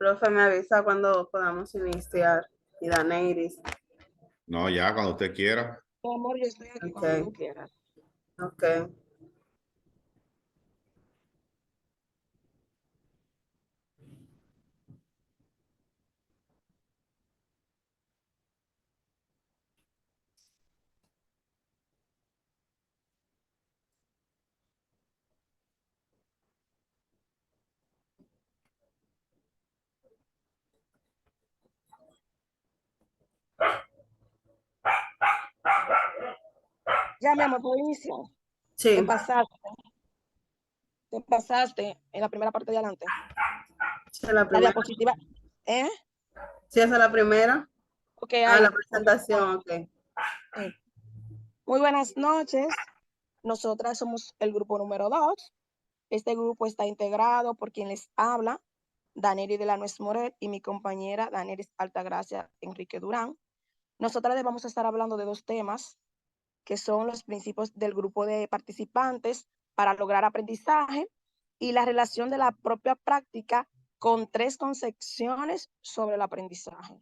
Profe, me avisa cuando podamos iniciar. Y Daneiris. No, ya, cuando usted quiera. Mi amor, yo estoy aquí cuando tú Ok, quieras. ok. Ya, mi amor, puedo iniciar. Te Sí, pasaste, te pasaste en la primera parte de adelante. esa es la La primera. diapositiva, ¿eh? Sí, esa es la primera. Ok, Ah, la ahí, donde presentación, estamos. ok. Sí. Muy buenas noches. Nosotras somos el grupo número 2. Este grupo está integrado por quien les habla, Daneri de la Nuez Moret y mi compañera Daneris Altagracia Enrique Durán. Nosotras les vamos a estar hablando de dos temas, que son los principios del grupo de participantes para lograr aprendizaje y la relación de la propia práctica con tres concepciones sobre el aprendizaje.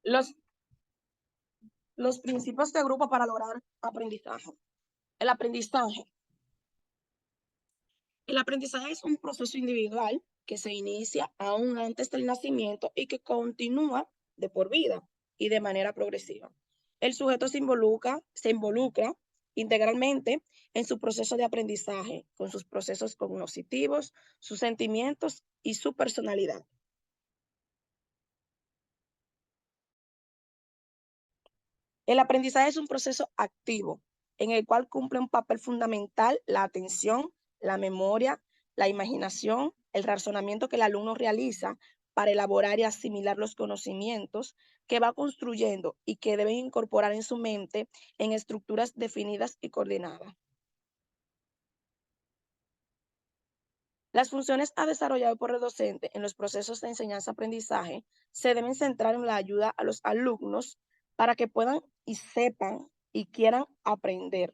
Los, los principios de grupo para lograr aprendizaje. El aprendizaje. El aprendizaje es un proceso individual que se inicia aún antes del nacimiento y que continúa de por vida y de manera progresiva. El sujeto se involucra integralmente en su proceso de aprendizaje, con sus procesos cognitivos, sus sentimientos y su personalidad. El aprendizaje es un proceso activo en el cual cumple un papel fundamental la atención, la memoria, la imaginación, el razonamiento que el alumno realiza para elaborar y asimilar los conocimientos que va construyendo y que debe incorporar en su mente en estructuras definidas y coordinadas. Las funciones a desarrollar por el docente en los procesos de enseñanza-aprendizaje se deben centrar en la ayuda a los alumnos para que puedan y sepan y quieran aprender,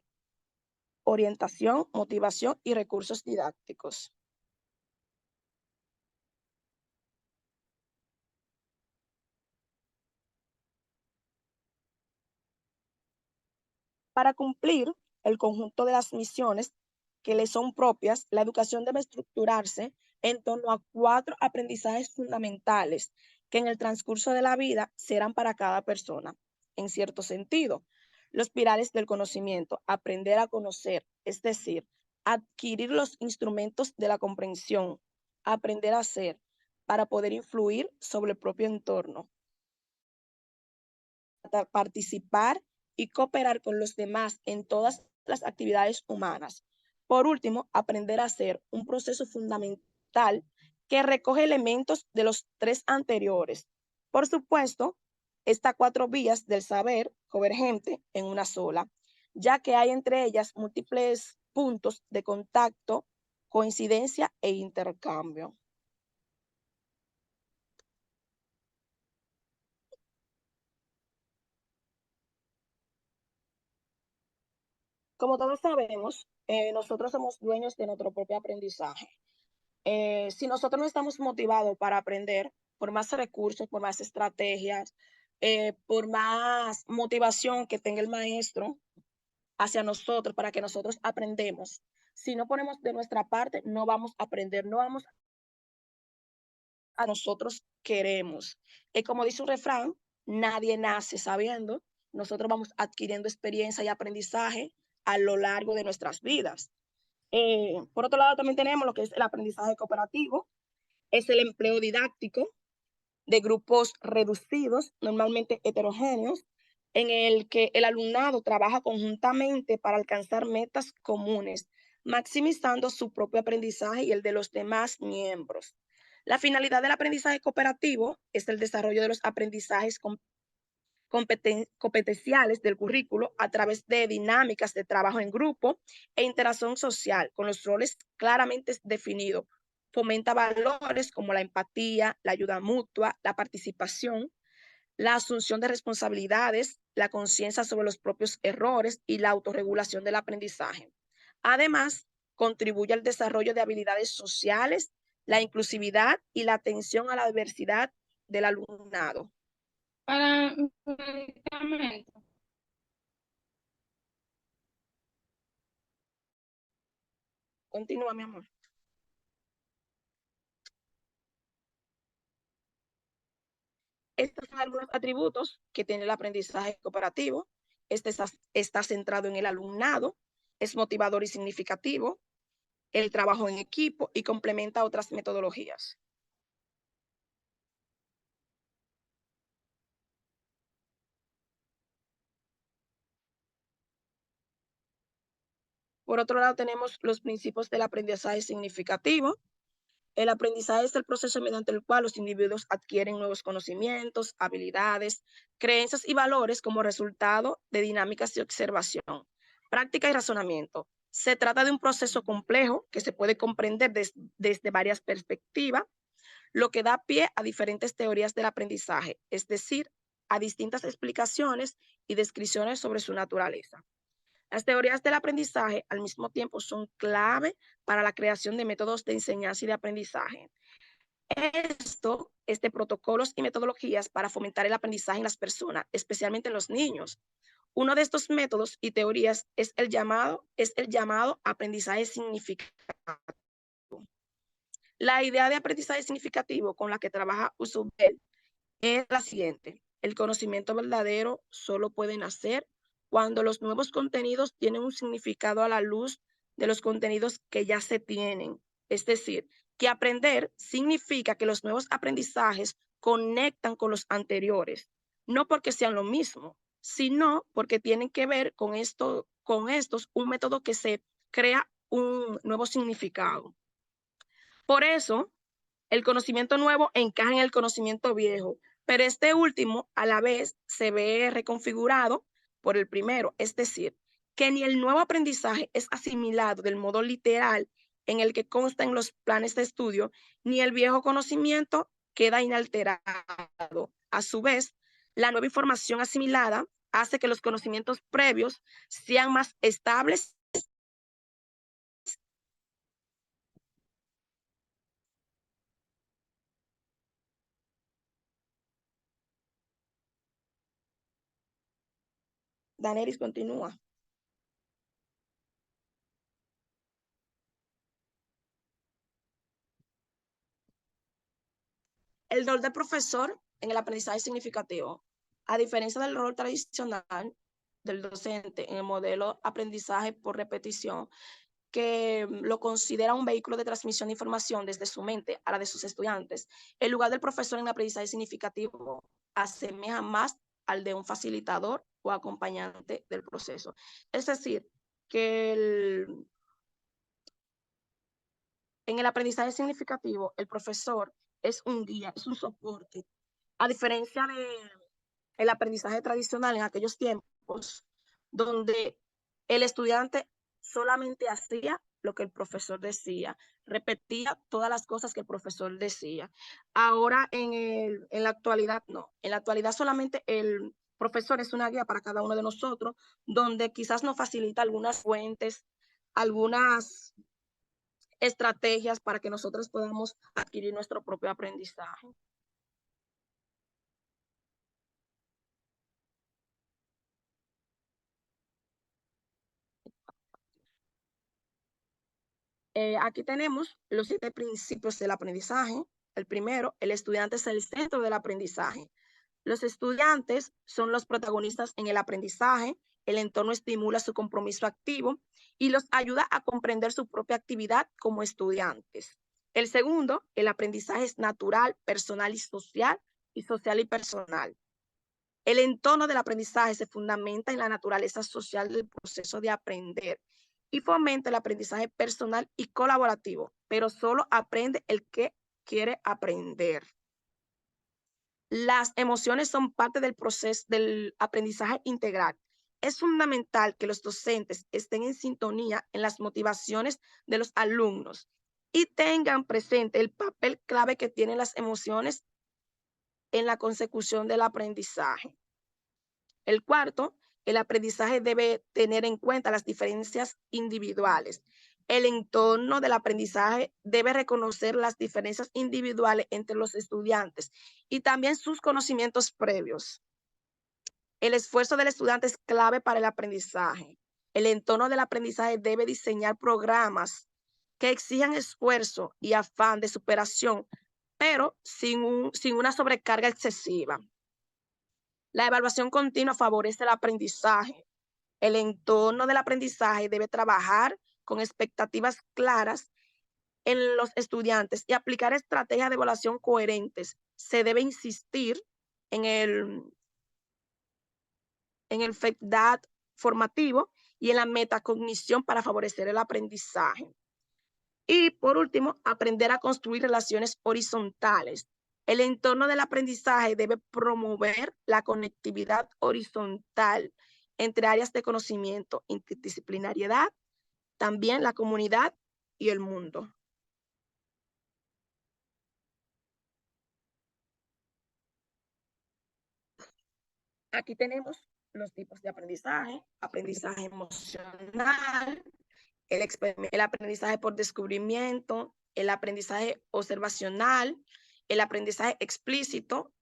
orientación, motivación y recursos didácticos. Para cumplir el conjunto de las misiones que le son propias, la educación debe estructurarse en torno a 4 aprendizajes fundamentales que en el transcurso de la vida serán para cada persona. En cierto sentido, los pilares del conocimiento, aprender a conocer, es decir, adquirir los instrumentos de la comprensión, aprender a ser, para poder influir sobre el propio entorno, participar y cooperar con los demás en todas las actividades humanas. Por último, aprender a ser un proceso fundamental que recoge elementos de los 3 anteriores. Por supuesto, estas 4 vías del saber convergente en una sola, ya que hay entre ellas múltiples puntos de contacto, coincidencia e intercambio. Como todos sabemos, nosotros somos dueños de nuestro propio aprendizaje. Si nosotros no estamos motivados para aprender, por más recursos, por más estrategias, por más motivación que tenga el maestro hacia nosotros para que nosotros aprendemos, si no ponemos de nuestra parte, no vamos a aprender, no vamos a nosotros queremos. Como dice un refrán, nadie nace sabiendo, nosotros vamos adquiriendo experiencia y aprendizaje a lo largo de nuestras vidas. Por otro lado, también tenemos lo que es el aprendizaje cooperativo, es el empleo didáctico de grupos reducidos, normalmente heterogéneos, en el que el alumnado trabaja conjuntamente para alcanzar metas comunes, maximizando su propio aprendizaje y el de los demás miembros. La finalidad del aprendizaje cooperativo es el desarrollo de los aprendizajes competenciales del currículo a través de dinámicas de trabajo en grupo e interacción social con los roles claramente definidos. Fomenta valores como la empatía, la ayuda mutua, la participación, la asunción de responsabilidades, la conciencia sobre los propios errores y la autorregulación del aprendizaje. Además, contribuye al desarrollo de habilidades sociales, la inclusividad y la atención a la diversidad del alumnado. Para medicamentos. Continúa, mi amor. Estos son algunos atributos que tiene el aprendizaje cooperativo. Este está centrado en el alumnado, es motivador y significativo, el trabajo en equipo y complementa otras metodologías. Por otro lado, tenemos los principios del aprendizaje significativo. El aprendizaje es el proceso mediante el cual los individuos adquieren nuevos conocimientos, habilidades, creencias y valores como resultado de dinámicas de observación, práctica y razonamiento. Se trata de un proceso complejo que se puede comprender desde varias perspectivas, lo que da pie a diferentes teorías del aprendizaje, es decir, a distintas explicaciones y descripciones sobre su naturaleza. Las teorías del aprendizaje al mismo tiempo son clave para la creación de métodos de enseñanza y de aprendizaje. Protocolos y metodologías para fomentar el aprendizaje en las personas, especialmente en los niños. Uno de estos métodos y teorías es el llamado aprendizaje significativo. La idea de aprendizaje significativo con la que trabaja Usubel es la siguiente: el conocimiento verdadero solo puede nacer cuando los nuevos contenidos tienen un significado a la luz de los contenidos que ya se tienen. Es decir, que aprender significa que los nuevos aprendizajes conectan con los anteriores, no porque sean lo mismo, sino porque tienen que ver con un método que se crea un nuevo significado. Por eso, el conocimiento nuevo encaja en el conocimiento viejo, pero este último a la vez se ve reconfigurado por el primero, es decir, que ni el nuevo aprendizaje es asimilado del modo literal en el que consta en los planes de estudio, ni el viejo conocimiento queda inalterado. A su vez, la nueva información asimilada hace que los conocimientos previos sean más estables . Daneris, continúa. El rol del profesor en el aprendizaje significativo. A diferencia del rol tradicional del docente en el modelo aprendizaje por repetición, que lo considera un vehículo de transmisión de información desde su mente a la de sus estudiantes, el lugar del profesor en el aprendizaje significativo asemeja más al de un facilitador o acompañante del proceso. Es decir, que en el aprendizaje significativo, el profesor es un guía, es un soporte. A diferencia del aprendizaje tradicional en aquellos tiempos, donde el estudiante solamente hacía lo que el profesor decía, repetía todas las cosas que el profesor decía. Ahora, en la actualidad, no. En la actualidad solamente el profesor es una guía para cada uno de nosotros, donde quizás nos facilita algunas fuentes, algunas estrategias para que nosotros podamos adquirir nuestro propio aprendizaje. Aquí tenemos los 7 principios del aprendizaje. El primero, el estudiante es el centro del aprendizaje. Los estudiantes son los protagonistas en el aprendizaje. El entorno estimula su compromiso activo y los ayuda a comprender su propia actividad como estudiantes. El segundo, el aprendizaje es natural, personal y social y personal. El entorno del aprendizaje se fundamenta en la naturaleza social del proceso de aprender y fomenta el aprendizaje personal y colaborativo, pero solo aprende el que quiere aprender. Las emociones son parte del proceso del aprendizaje integral. Es fundamental que los docentes estén en sintonía en las motivaciones de los alumnos y tengan presente el papel clave que tienen las emociones en la consecución del aprendizaje. El cuarto, el aprendizaje debe tener en cuenta las diferencias individuales. El entorno del aprendizaje debe reconocer las diferencias individuales entre los estudiantes y también sus conocimientos previos. El esfuerzo del estudiante es clave para el aprendizaje. El entorno del aprendizaje debe diseñar programas que exijan esfuerzo y afán de superación, pero sin una sobrecarga excesiva. La evaluación continua favorece el aprendizaje. El entorno del aprendizaje debe trabajar con expectativas claras en los estudiantes y aplicar estrategias de evaluación coherentes. Se debe insistir en el feedback formativo y en la metacognición para favorecer el aprendizaje. Y por último, aprender a construir relaciones horizontales. El entorno del aprendizaje debe promover la conectividad horizontal entre áreas de conocimiento, interdisciplinariedad, también la comunidad y el mundo. Aquí tenemos los tipos de aprendizaje: aprendizaje emocional, el aprendizaje por descubrimiento, el aprendizaje observacional, el aprendizaje explícito,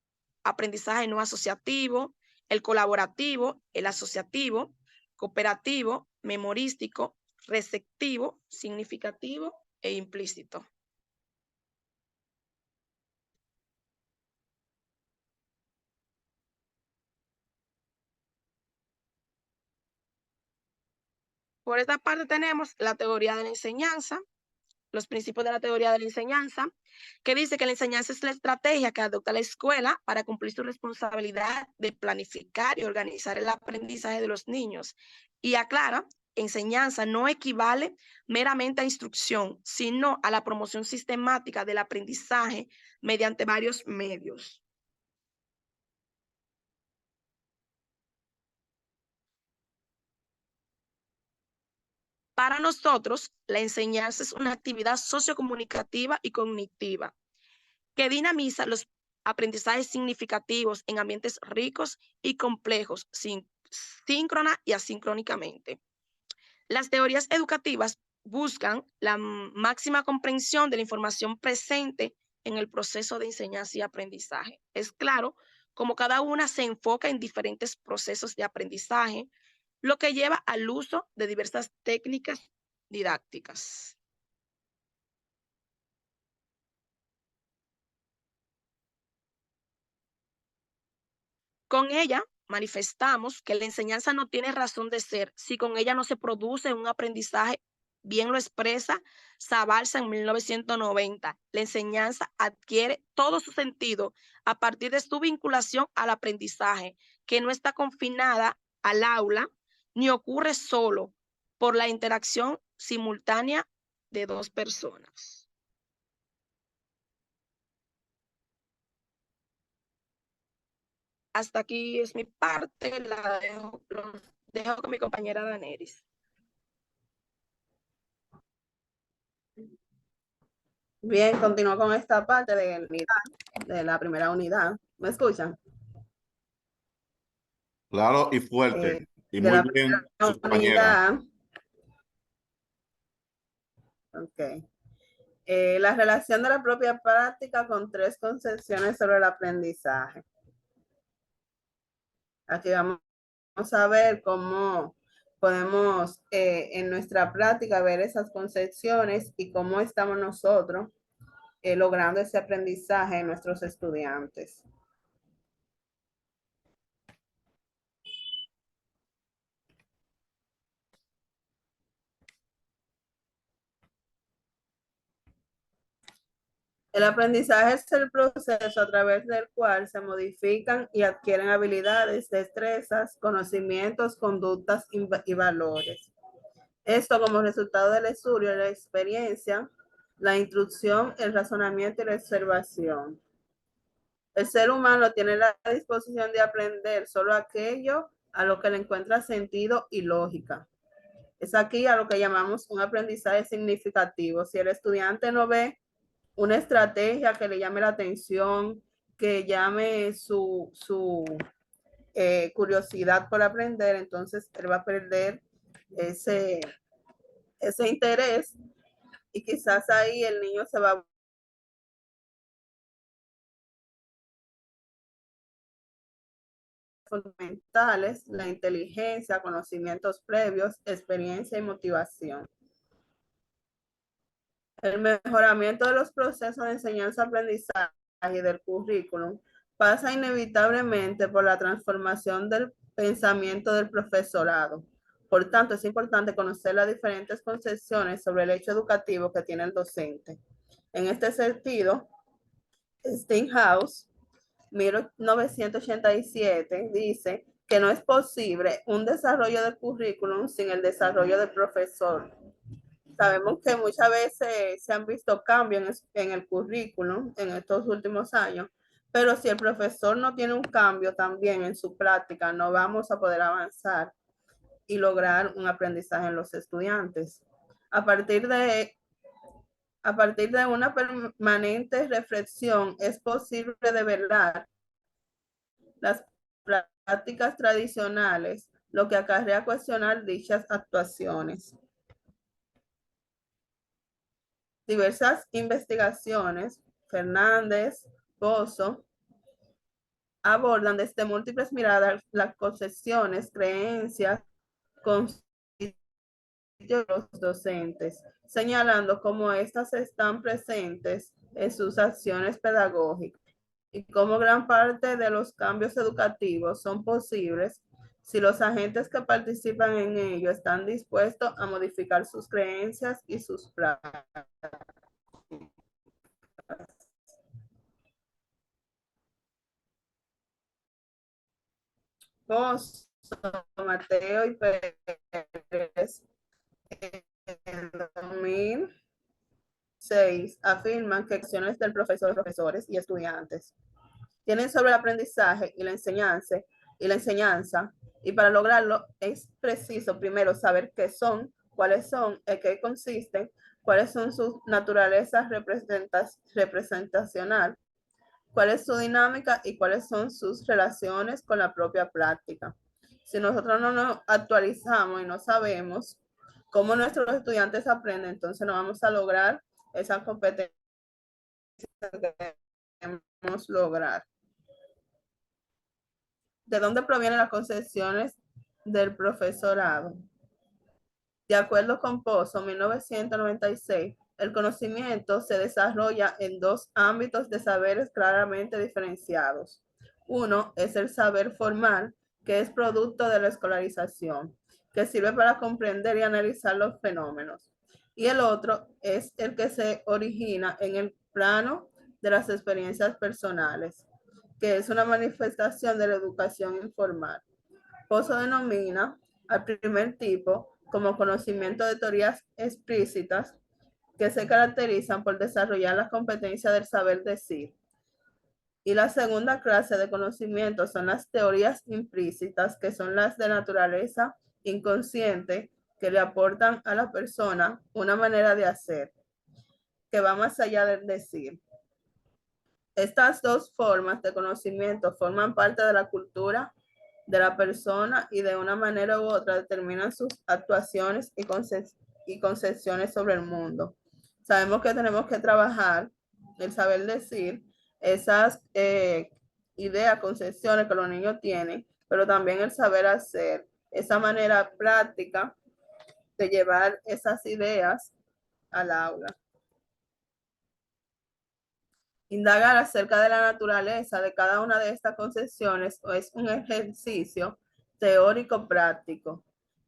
aprendizaje no asociativo, el colaborativo, el asociativo, cooperativo, memorístico, receptivo, significativo e implícito. Por esta parte tenemos la teoría de la enseñanza, los principios de la teoría de la enseñanza, que dice que la enseñanza es la estrategia que adopta la escuela para cumplir su responsabilidad de planificar y organizar el aprendizaje de los niños. Y aclara, enseñanza no equivale meramente a instrucción, sino a la promoción sistemática del aprendizaje mediante varios medios. Para nosotros, la enseñanza es una actividad sociocomunicativa y cognitiva que dinamiza los aprendizajes significativos en ambientes ricos y complejos, síncrona y asincrónicamente. Las teorías educativas buscan la máxima comprensión de la información presente en el proceso de enseñanza y aprendizaje. Es claro, como cada una se enfoca en diferentes procesos de aprendizaje, lo que lleva al uso de diversas técnicas didácticas. Con ella manifestamos que la enseñanza no tiene razón de ser si con ella no se produce un aprendizaje. Bien lo expresa Zabalza en 1990. La enseñanza adquiere todo su sentido a partir de su vinculación al aprendizaje, que no está confinada al aula ni ocurre solo por la interacción simultánea de dos personas. Hasta aquí es mi parte, los dejo con mi compañera Daneris. Bien, continúo con esta parte de la primera unidad. ¿Me escuchan? Claro y fuerte. Y de muy la bien, su compañera. unidad. Ok. La relación de la propia práctica con 3 concepciones sobre el aprendizaje. Aquí vamos a ver cómo podemos en nuestra práctica ver esas concepciones y cómo estamos nosotros logrando ese aprendizaje en nuestros estudiantes. El aprendizaje es el proceso a través del cual se modifican y adquieren habilidades, destrezas, conocimientos, conductas y valores. Esto como resultado del estudio, la experiencia, la instrucción, el razonamiento y la observación. El ser humano tiene la disposición de aprender solo aquello a lo que le encuentra sentido y lógica. Es aquí a lo que llamamos un aprendizaje significativo. Si el estudiante no ve una estrategia que le llame la atención, que llame su curiosidad por aprender, entonces él va a perder ese interés y quizás ahí el niño se va a fundamentales, la inteligencia, conocimientos previos, experiencia y motivación. El mejoramiento de los procesos de enseñanza-aprendizaje y del currículum pasa inevitablemente por la transformación del pensamiento del profesorado. Por tanto, es importante conocer las diferentes concepciones sobre el hecho educativo que tiene el docente. En este sentido, Steinhaus, 1987, dice que no es posible un desarrollo del currículum sin el desarrollo del profesor. Sabemos que muchas veces se han visto cambios en el currículum en estos últimos años, pero si el profesor no tiene un cambio también en su práctica, no vamos a poder avanzar y lograr un aprendizaje en los estudiantes. A partir de una permanente reflexión, es posible develar las prácticas tradicionales, lo que acarrea cuestionar dichas actuaciones. Diversas investigaciones, Fernández, Pozo, abordan desde múltiples miradas las concepciones, creencias, de los docentes, señalando cómo éstas están presentes en sus acciones pedagógicas y cómo gran parte de los cambios educativos son posibles si los agentes que participan en ello están dispuestos a modificar sus creencias y sus prácticas. Pozo, Mateo y Pérez en 2006 afirman que acciones del profesor, profesores y estudiantes tienen sobre el aprendizaje y la enseñanza, y para lograrlo es preciso primero saber qué son, cuáles son, en qué consisten, cuáles son sus naturalezas representacional, cuál es su dinámica y cuáles son sus relaciones con la propia práctica. Si nosotros no nos actualizamos y no sabemos cómo nuestros estudiantes aprenden, entonces no vamos a lograr esa competencia que queremos lograr. ¿De dónde provienen las concepciones del profesorado? De acuerdo con Pozo, 1996, el conocimiento se desarrolla en dos ámbitos de saberes claramente diferenciados. Uno es el saber formal, que es producto de la escolarización, que sirve para comprender y analizar los fenómenos. Y el otro es el que se origina en el plano de las experiencias personales, que es una manifestación de la educación informal. Pozo denomina al primer tipo como conocimiento de teorías explícitas que se caracterizan por desarrollar la competencia del saber decir. Y la segunda clase de conocimiento son las teorías implícitas, que son las de naturaleza inconsciente, que le aportan a la persona una manera de hacer, que va más allá del decir. Estas dos formas de conocimiento forman parte de la cultura de la persona y de una manera u otra determinan sus actuaciones y concepciones sobre el mundo. Sabemos que tenemos que trabajar el saber decir, esas ideas, concepciones que los niños tienen, pero también el saber hacer, esa manera práctica de llevar esas ideas al aula. Indagar acerca de la naturaleza de cada una de estas concepciones es un ejercicio teórico práctico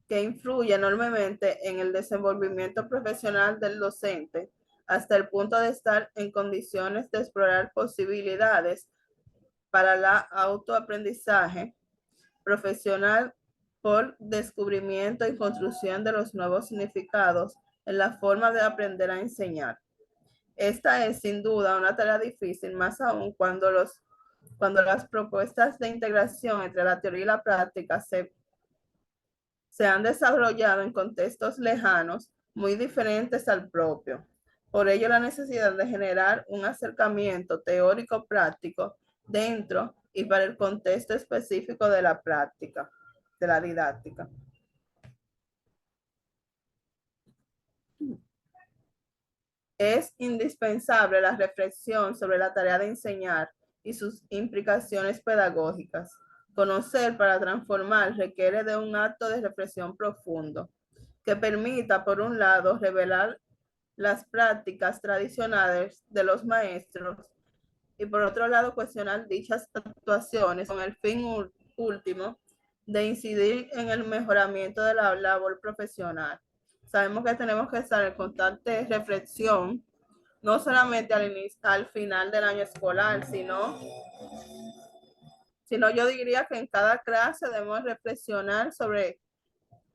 que influye enormemente en el desenvolvimiento profesional del docente hasta el punto de estar en condiciones de explorar posibilidades para el autoaprendizaje profesional por descubrimiento y construcción de los nuevos significados en la forma de aprender a enseñar. Esta es sin duda una tarea difícil, más aún cuando los cuando las propuestas de integración entre la teoría y la práctica se han desarrollado en contextos lejanos muy diferentes al propio. Por ello, la necesidad de generar un acercamiento teórico-práctico dentro y para el contexto específico de la práctica, de la didáctica. Es indispensable la reflexión sobre la tarea de enseñar y sus implicaciones pedagógicas. Conocer para transformar requiere de un acto de reflexión profundo que permita, por un lado, revelar las prácticas tradicionales de los maestros y, por otro lado, cuestionar dichas actuaciones con el fin último de incidir en el mejoramiento de la labor profesional. Sabemos que tenemos que estar en constante reflexión, no solamente al final del año escolar, sino yo diría que en cada clase debemos reflexionar sobre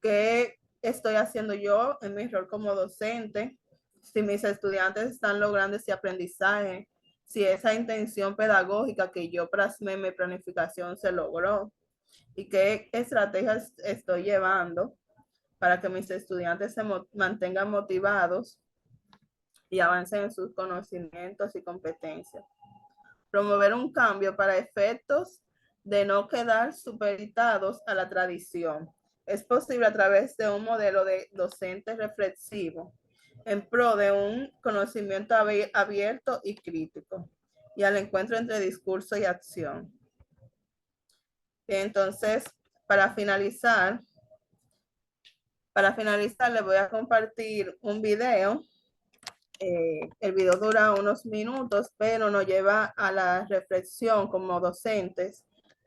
qué estoy haciendo yo en mi rol como docente, si mis estudiantes están logrando ese aprendizaje, si esa intención pedagógica que yo plasmé en mi planificación se logró y qué estrategias estoy llevando para que mis estudiantes se mantengan motivados y avancen en sus conocimientos y competencias. Promover un cambio para efectos de no quedar supeditados a la tradición. Es posible a través de un modelo de docente reflexivo en pro de un conocimiento abierto y crítico y al encuentro entre discurso y acción. Entonces, para finalizar, les voy a compartir un video. El video dura unos minutos, pero nos lleva a la reflexión como docentes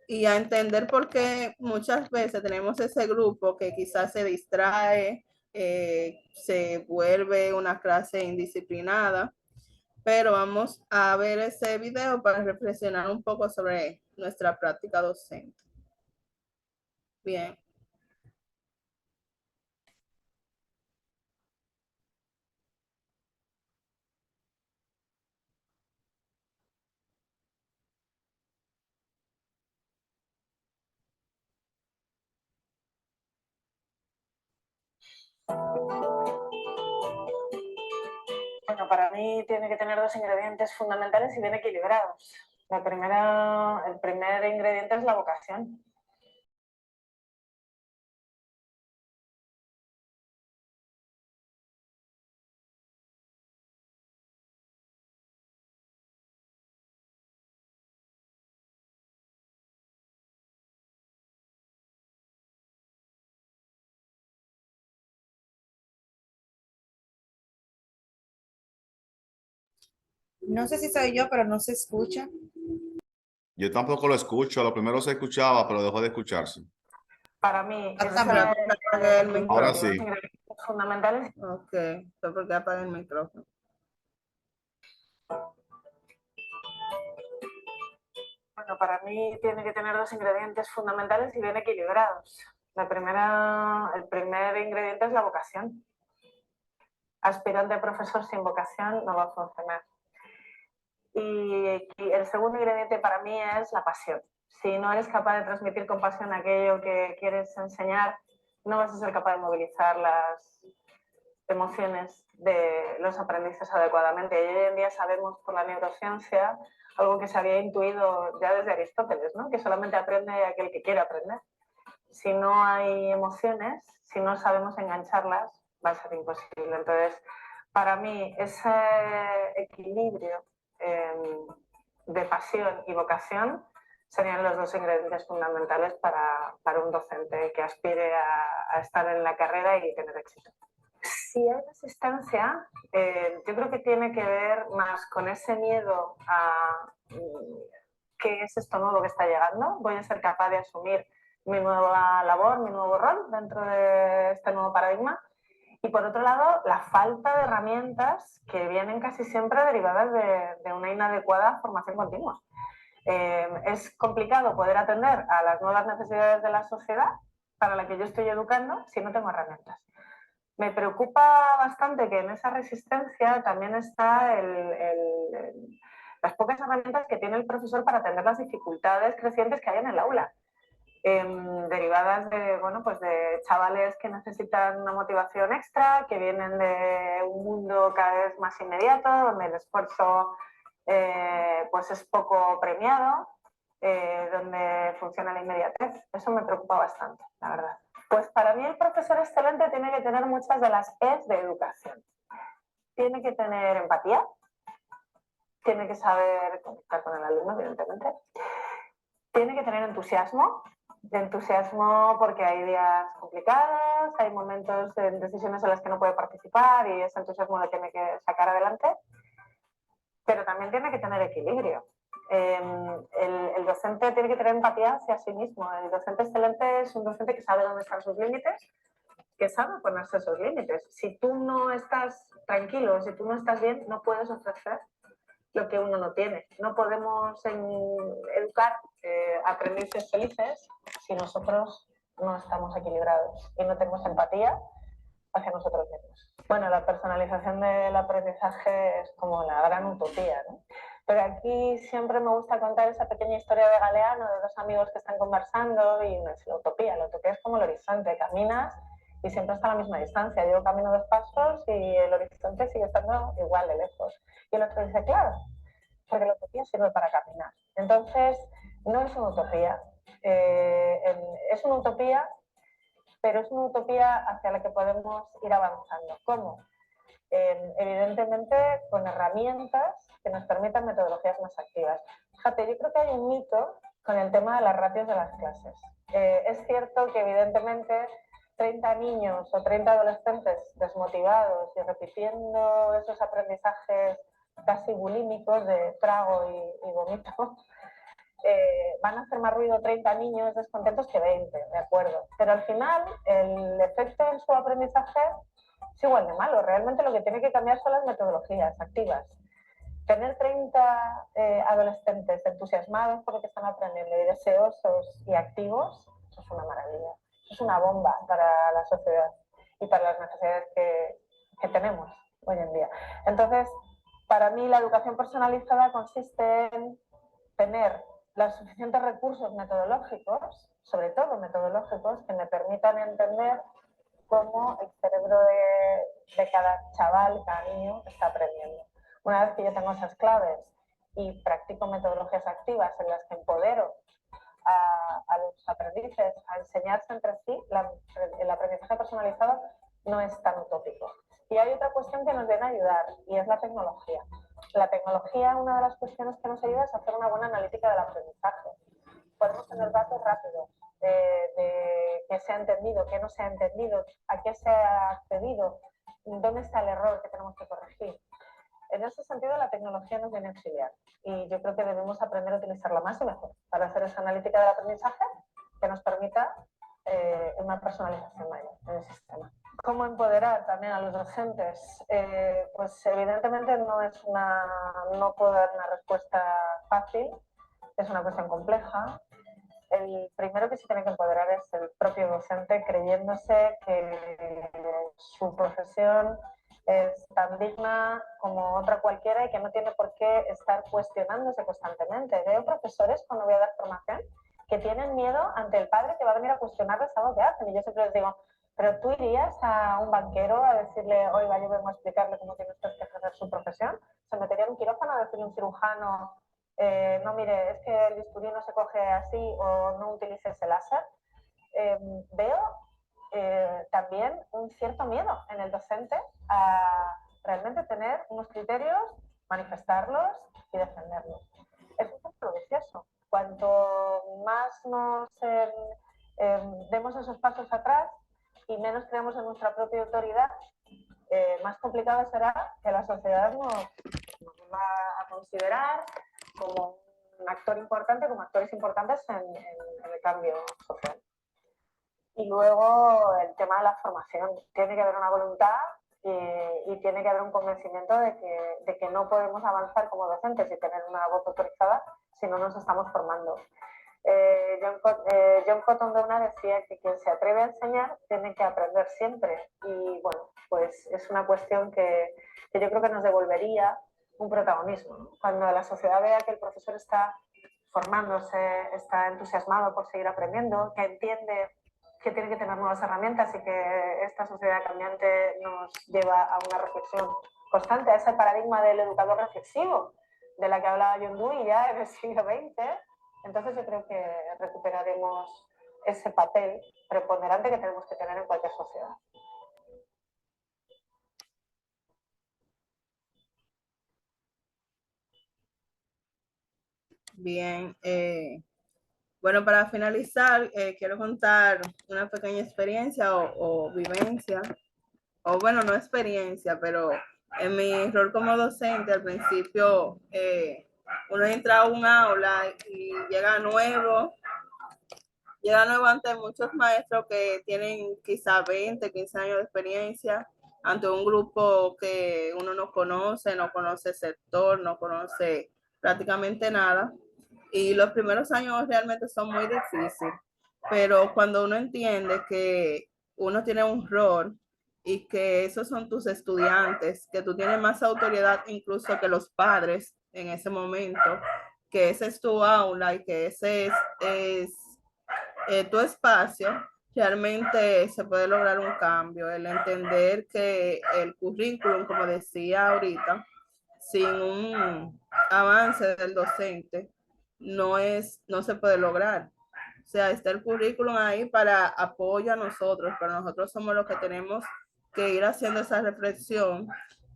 y a entender por qué muchas veces tenemos ese grupo que quizás se distrae, se vuelve una clase indisciplinada, pero vamos a ver ese video para reflexionar un poco sobre nuestra práctica docente. Bien. Bueno, para mí tiene que tener dos ingredientes fundamentales y bien equilibrados. El primer ingrediente es la vocación. No sé si soy yo, pero no se escucha. Yo tampoco lo escucho. Lo primero se escuchaba, pero dejó de escucharse. Para mí, Ahora sí. Ingredientes fundamentales. Ok, fue porque apagué el micrófono. Bueno, para mí tiene que tener dos ingredientes fundamentales y bien equilibrados. El primer ingrediente es la vocación. Aspirante a profesor sin vocación no va a funcionar. Y el segundo ingrediente para mí es la pasión. Si no eres capaz de transmitir con pasión aquello que quieres enseñar, no vas a ser capaz de movilizar las emociones de los aprendices adecuadamente. Y hoy en día sabemos por la neurociencia algo que se había intuido ya desde Aristóteles, ¿no? Que solamente aprende aquel que quiere aprender. Si no hay emociones, si no sabemos engancharlas, va a ser imposible. Entonces, para mí, ese equilibrio de pasión y vocación serían los dos ingredientes fundamentales para un docente que aspire a estar en la carrera y tener éxito. Si hay resistencia, yo creo que tiene que ver más con ese miedo a qué es esto nuevo que está llegando. Voy a ser capaz de asumir mi nueva labor, mi nuevo rol dentro de este nuevo paradigma. Y por otro lado, la falta de herramientas que vienen casi siempre derivadas de una inadecuada formación continua. Es complicado poder atender a las nuevas necesidades de la sociedad para la que yo estoy educando si no tengo herramientas. Me preocupa bastante que en esa resistencia también está las pocas herramientas que tiene el profesor para atender las dificultades crecientes que hay en el aula, derivadas de, bueno, pues de chavales que necesitan una motivación extra, que vienen de un mundo cada vez más inmediato, donde el esfuerzo pues es poco premiado, donde funciona la inmediatez. Eso me preocupa bastante, la verdad. Pues para mí el profesor excelente tiene que tener muchas de las E's de educación. Tiene que tener empatía, tiene que saber conectar con el alumno, evidentemente. Tiene que tener entusiasmo porque hay días complicados, hay momentos en decisiones en las que no puede participar y ese entusiasmo lo tiene que sacar adelante. Pero también tiene que tener equilibrio. El docente tiene que tener empatía hacia sí mismo. El docente excelente es un docente que sabe dónde están sus límites, que sabe ponerse esos límites. Si tú no estás tranquilo, si tú no estás bien, no puedes ofrecer lo que uno no tiene. No podemos educar aprendices felices si nosotros no estamos equilibrados y no tenemos empatía hacia nosotros mismos. Bueno, la personalización del aprendizaje es como la gran utopía, ¿no? Pero aquí siempre me gusta contar esa pequeña historia de Galeano, de dos amigos que están conversando y no es la utopía. La utopía es como el horizonte, caminas y siempre está a la misma distancia. Yo camino 2 pasos y el horizonte sigue estando igual de lejos. Y el otro dice, claro, porque la utopía sirve para caminar. Entonces, no es una utopía. Es una utopía, pero es una utopía hacia la que podemos ir avanzando. ¿Cómo? Evidentemente, con herramientas que nos permitan metodologías más activas. Fíjate, yo creo que hay un mito con el tema de las ratios de las clases. Es cierto que, evidentemente, 30 niños o 30 adolescentes desmotivados y repitiendo esos aprendizajes casi bulímicos de trago y vomito, van a hacer más ruido 30 niños descontentos que 20, de acuerdo. Pero al final, el efecto en su aprendizaje es igual de malo. Realmente lo que tiene que cambiar son las metodologías activas. Tener 30 adolescentes entusiasmados por lo que están aprendiendo y deseosos y activos, eso es una maravilla. Eso es una bomba para la sociedad y para las necesidades que tenemos hoy en día. Entonces, para mí la educación personalizada consiste en tener los suficientes recursos metodológicos, sobre todo metodológicos, que me permitan entender cómo el cerebro de cada chaval, cada niño está aprendiendo. Una vez que yo tengo esas claves y practico metodologías activas en las que empodero a los aprendices a enseñarse entre sí, el aprendizaje personalizado no es tan utópico. Y hay otra cuestión que nos viene a ayudar y es la tecnología. La tecnología, una de las cuestiones que nos ayuda es hacer una buena analítica del aprendizaje. Podemos tener datos rápidos de qué se ha entendido, qué no se ha entendido, a qué se ha accedido, dónde está el error que tenemos que corregir. En ese sentido, la tecnología nos viene a auxiliar y yo creo que debemos aprender a utilizarla más y mejor para hacer esa analítica del aprendizaje que nos permita una personalización mayor en el sistema. ¿Cómo empoderar también a los docentes? Pues evidentemente no puedo dar una respuesta fácil, es una cuestión compleja. El primero que se tiene que empoderar es el propio docente, creyéndose que su profesión es tan digna como otra cualquiera y que no tiene por qué estar cuestionándose constantemente. Veo profesores cuando voy a dar formación que tienen miedo ante el padre que va a venir a cuestionarles algo que hacen. Y yo siempre les digo, pero tú irías a un banquero a decirle, oiga, yo vengo a explicarle cómo tiene usted que ejercer su profesión. Se metería en un quirófano a decirle a un cirujano, no, mire, es que el bisturí no se coge así o no utilices el láser. Veo también un cierto miedo en el docente a realmente tener unos criterios, manifestarlos y defenderlos. Es un círculo vicioso. Cuanto más nos demos esos pasos atrás y menos creemos en nuestra propia autoridad, más complicado será que la sociedad nos va a considerar como un actor importante, como actores importantes en el cambio social. Y luego el tema de la formación. Tiene que haber una voluntad y tiene que haber un convencimiento de que no podemos avanzar como docentes y tener una voz autorizada si no nos estamos formando. John Cotton Downa decía que quien se atreve a enseñar tiene que aprender siempre. Y bueno, pues es una cuestión que yo creo que nos devolvería un protagonismo, ¿no? Cuando la sociedad vea que el profesor está formándose, está entusiasmado por seguir aprendiendo, que entiende que tiene que tener nuevas herramientas y que esta sociedad cambiante nos lleva a una reflexión constante, a ese paradigma del educador reflexivo, de la que hablaba John Dewey ya en el siglo XX. Entonces yo creo que recuperaremos ese papel preponderante que tenemos que tener en cualquier sociedad. Bien, bueno, para finalizar, quiero contar una pequeña experiencia o vivencia, o bueno, no experiencia, pero en mi rol como docente, al principio uno entra a un aula y llega nuevo ante muchos maestros que tienen quizá 20, 15 años de experiencia, ante un grupo que uno no conoce el sector, no conoce prácticamente nada. Y los primeros años realmente son muy difíciles, pero cuando uno entiende que uno tiene un rol y que esos son tus estudiantes, que tú tienes más autoridad incluso que los padres en ese momento, que ese es tu aula y que ese es tu espacio, realmente se puede lograr un cambio. El entender que el currículum, como decía ahorita, sin un avance del docente, no se puede lograr. O sea, está el currículum ahí para apoyo a nosotros, pero nosotros somos los que tenemos que ir haciendo esa reflexión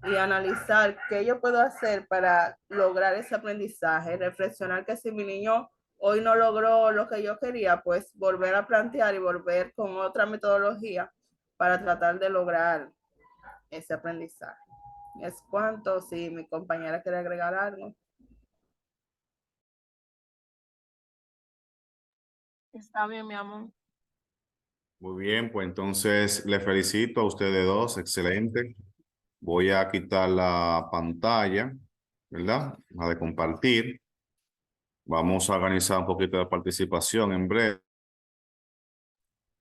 y analizar qué yo puedo hacer para lograr ese aprendizaje, reflexionar que si mi niño hoy no logró lo que yo quería, pues volver a plantear y volver con otra metodología para tratar de lograr ese aprendizaje. Es cuanto, si mi compañera quiere agregar algo. Está bien, mi amor. Muy bien, pues entonces le felicito a ustedes dos, excelente. Voy a quitar la pantalla, ¿verdad? La de compartir. Vamos a organizar un poquito de participación en breve.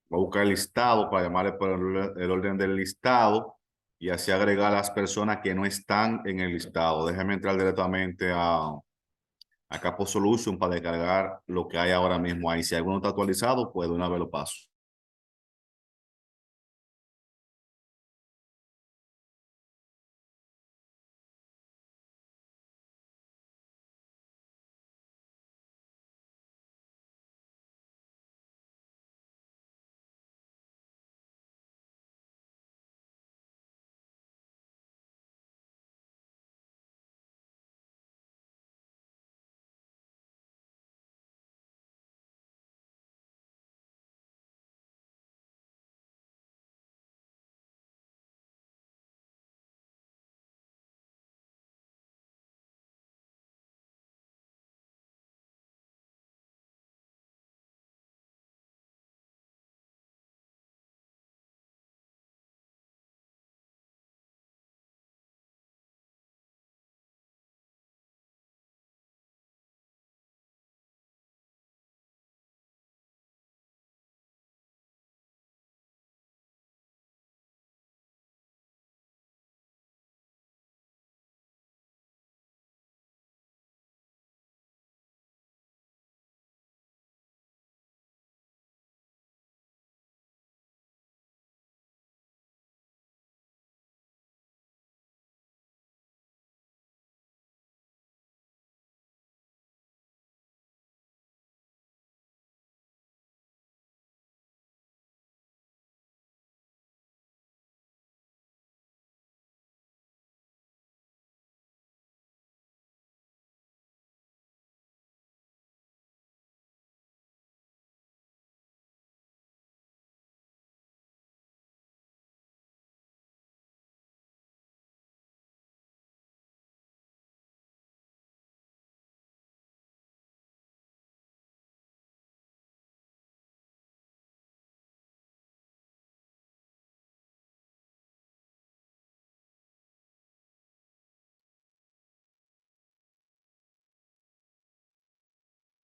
Voy a buscar el listado para llamarle por el orden del listado y así agregar a las personas que no están en el listado. Déjenme entrar directamente a Capo Solution para descargar lo que hay ahora mismo ahí. Si alguno está actualizado, pues de una vez lo paso.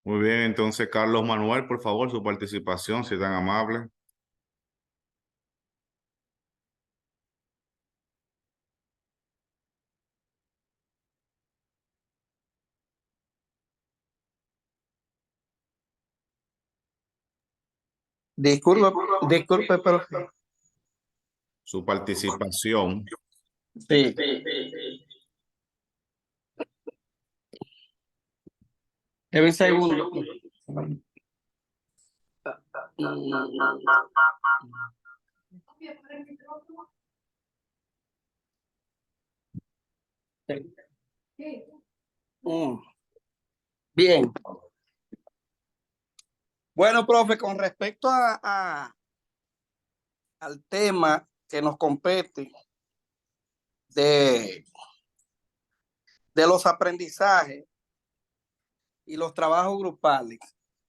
Muy bien, entonces Carlos Manuel, por favor, su participación, si es tan amable. Disculpe, profe. Su participación. Sí. Debe un segundo. Bien. Bueno, profe, con respecto al tema que nos compete de los aprendizajes y los trabajos grupales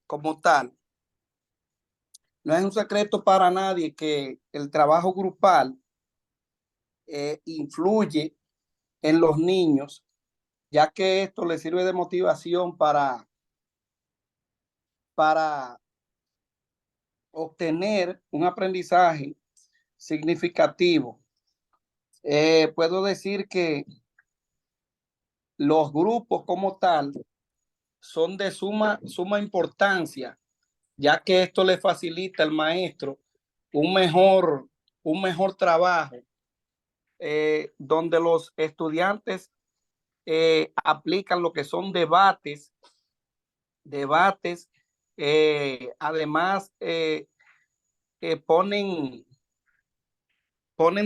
como tal, no es un secreto para nadie que el trabajo grupal influye en los niños, ya que esto les sirve de motivación para obtener un aprendizaje significativo. Puedo decir que los grupos como tal son de suma importancia, ya que esto le facilita al maestro un mejor trabajo, donde los estudiantes aplican lo que son debates, además ponen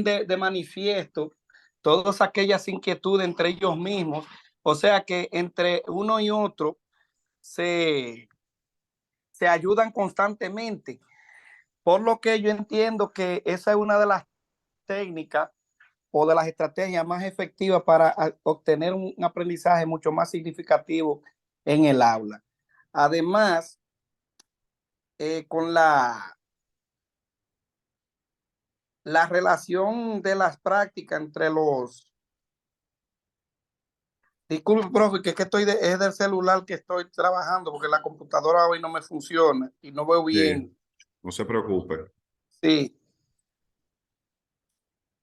de manifiesto todas aquellas inquietudes entre ellos mismos, o sea que entre uno y otro se ayudan constantemente, por lo que yo entiendo que esa es una de las técnicas o de las estrategias más efectivas para obtener un aprendizaje mucho más significativo en el aula. Además, con la relación de las prácticas entre los... Disculpe, profe, que es del celular que estoy trabajando porque la computadora hoy no me funciona y no veo bien. Sí, no se preocupe. Sí.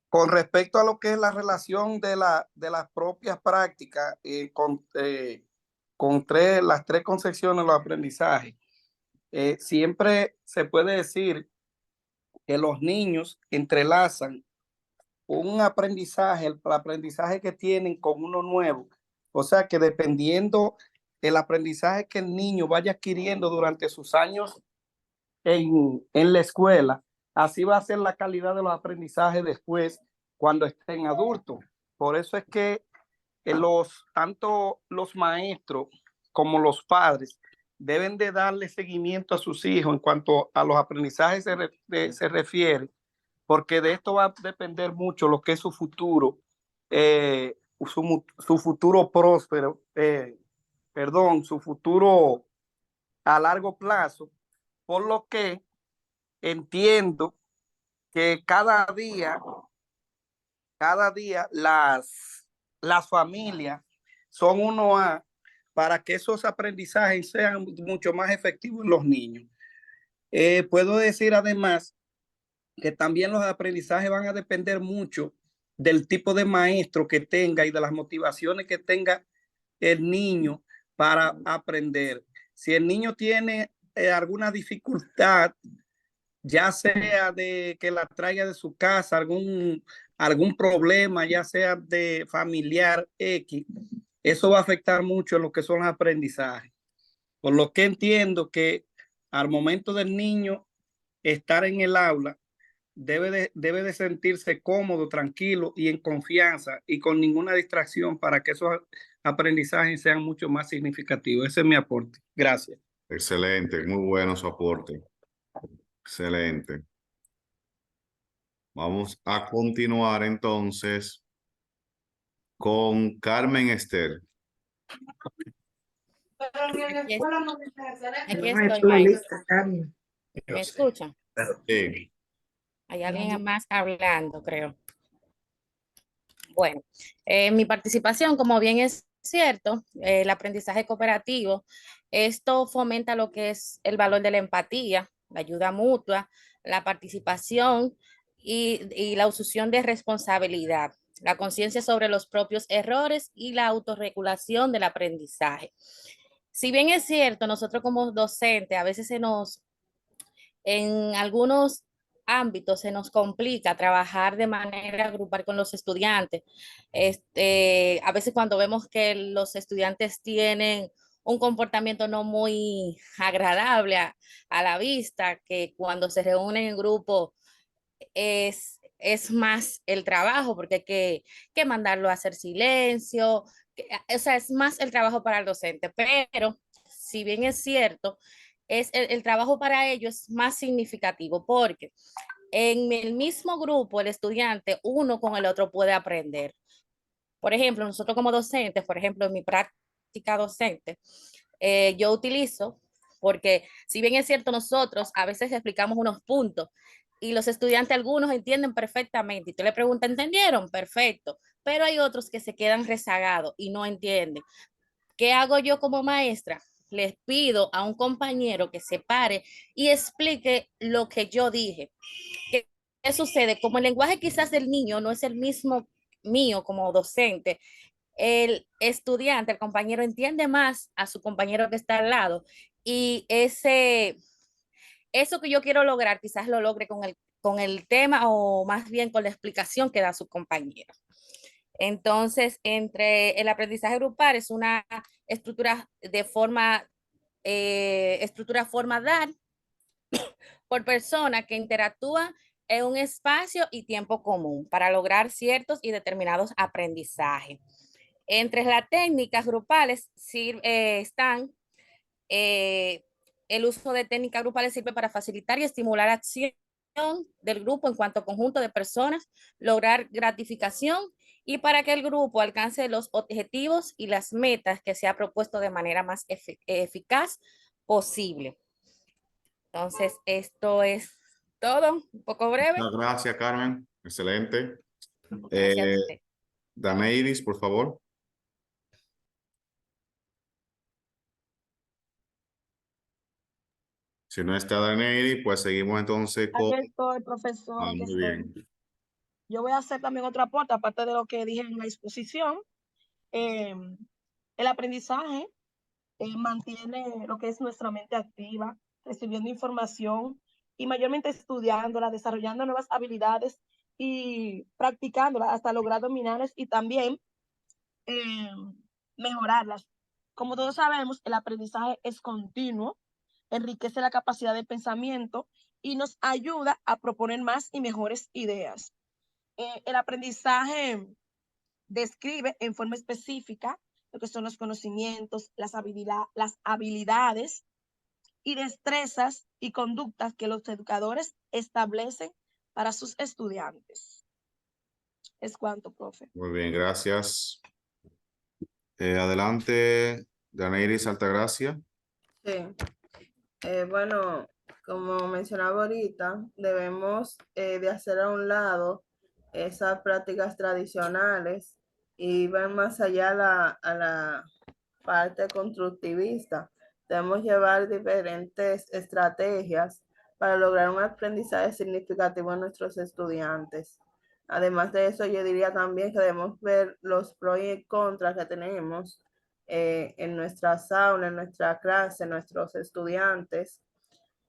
Con respecto a lo que es la relación de las propias prácticas con las tres concepciones de los aprendizajes, siempre se puede decir que los niños entrelazan un aprendizaje, el aprendizaje que tienen con uno nuevo. O sea que dependiendo del aprendizaje que el niño vaya adquiriendo durante sus años en la escuela, así va a ser la calidad de los aprendizajes después cuando estén adultos. Por eso es que tanto los maestros como los padres deben de darle seguimiento a sus hijos en cuanto a los aprendizajes se refiere, porque de esto va a depender mucho lo que es su futuro, su futuro próspero, su futuro a largo plazo, por lo que entiendo que cada día las familias son uno a para que esos aprendizajes sean mucho más efectivos en los niños. Puedo decir además que también los aprendizajes van a depender mucho del tipo de maestro que tenga y de las motivaciones que tenga el niño para aprender. Si el niño tiene alguna dificultad, ya sea de que la traiga de su casa, algún problema, ya sea de familiar X, eso va a afectar mucho en lo que son los aprendizajes. Por lo que entiendo que al momento del niño estar en el aula, debe de sentirse cómodo, tranquilo y en confianza y con ninguna distracción para que esos aprendizajes sean mucho más significativos. Ese es mi aporte. Gracias. Excelente, muy bueno su aporte. Excelente. Vamos a continuar entonces con Carmen Esther. Aquí estoy, maestra. ¿Me escuchan? Sí. Hay alguien más hablando, creo. Bueno, mi participación, como bien es cierto, el aprendizaje cooperativo, esto fomenta lo que es el valor de la empatía, la ayuda mutua, la participación y la asunción de responsabilidad, la conciencia sobre los propios errores y la autorregulación del aprendizaje. Si bien es cierto, nosotros como docentes a veces En algunos ámbitos se nos complica trabajar de manera grupal con los estudiantes. A veces cuando vemos que los estudiantes tienen un comportamiento no muy agradable a la vista, que cuando se reúnen en grupo es más el trabajo, porque hay que mandarlo a hacer silencio, o sea, es más el trabajo para el docente, pero si bien es cierto, el trabajo para ellos es más significativo, porque en el mismo grupo, el estudiante, uno con el otro puede aprender. Por ejemplo, nosotros como docentes, por ejemplo, en mi práctica docente, yo utilizo, porque si bien es cierto, nosotros a veces explicamos unos puntos y los estudiantes algunos entienden perfectamente y tú le preguntas, ¿entendieron? Perfecto, pero hay otros que se quedan rezagados y no entienden. ¿Qué hago yo como maestra? Les pido a un compañero que se pare y explique lo que yo dije. ¿Qué sucede? Como el lenguaje quizás del niño no es el mismo mío como docente, el estudiante, el compañero entiende más a su compañero que está al lado y eso que yo quiero lograr quizás lo logre con el tema o más bien con la explicación que da su compañero. Entonces, entre el aprendizaje grupal es una estructura de estructura forma dar por persona que interactúa en un espacio y tiempo común para lograr ciertos y determinados aprendizajes. Entre las técnicas grupales están el uso de técnicas grupales sirve para facilitar y estimular acción del grupo en cuanto a conjunto de personas, lograr gratificación y para que el grupo alcance los objetivos y las metas que se ha propuesto de manera más eficaz posible. Entonces, esto es todo, un poco breve. Muchas gracias, Carmen. Excelente. Gracias a usted. Daneiris, por favor. Si no está Daneiris, pues seguimos entonces con... Aquí estoy, profesor, aquí muy estoy. bien. Yo voy a hacer también otro aporte, aparte de lo que dije en la exposición. El aprendizaje mantiene lo que es nuestra mente activa, recibiendo información y mayormente estudiándola, desarrollando nuevas habilidades y practicándola hasta lograr dominarlas y también mejorarlas. Como todos sabemos, el aprendizaje es continuo, enriquece la capacidad de pensamiento y nos ayuda a proponer más y mejores ideas. El aprendizaje describe en forma específica lo que son los conocimientos, las habilidades y destrezas y conductas que los educadores establecen para sus estudiantes. Es cuanto, profe. Muy bien, gracias. Adelante, Daneiris Altagracia. Sí. Bueno, como mencionaba ahorita, debemos de hacer a un lado esas prácticas tradicionales y ver más allá a la parte constructivista. Debemos llevar diferentes estrategias para lograr un aprendizaje significativo en nuestros estudiantes. Además de eso, yo diría también que debemos ver los pros y contras que tenemos en nuestras aulas, en nuestra clase, en nuestros estudiantes,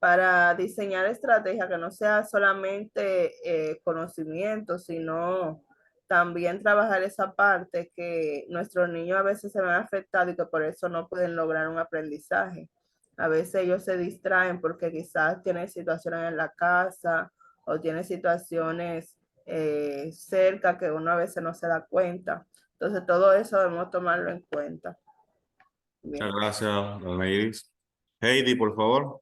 para diseñar estrategias que no sea solamente conocimiento, sino también trabajar esa parte que nuestros niños a veces se ven afectados y que por eso no pueden lograr un aprendizaje. A veces ellos se distraen porque quizás tienen situaciones en la casa o tienen situaciones cerca que uno a veces no se da cuenta. Entonces todo eso debemos tomarlo en cuenta. Bien. Muchas gracias, Daneiris. Heidi, por favor.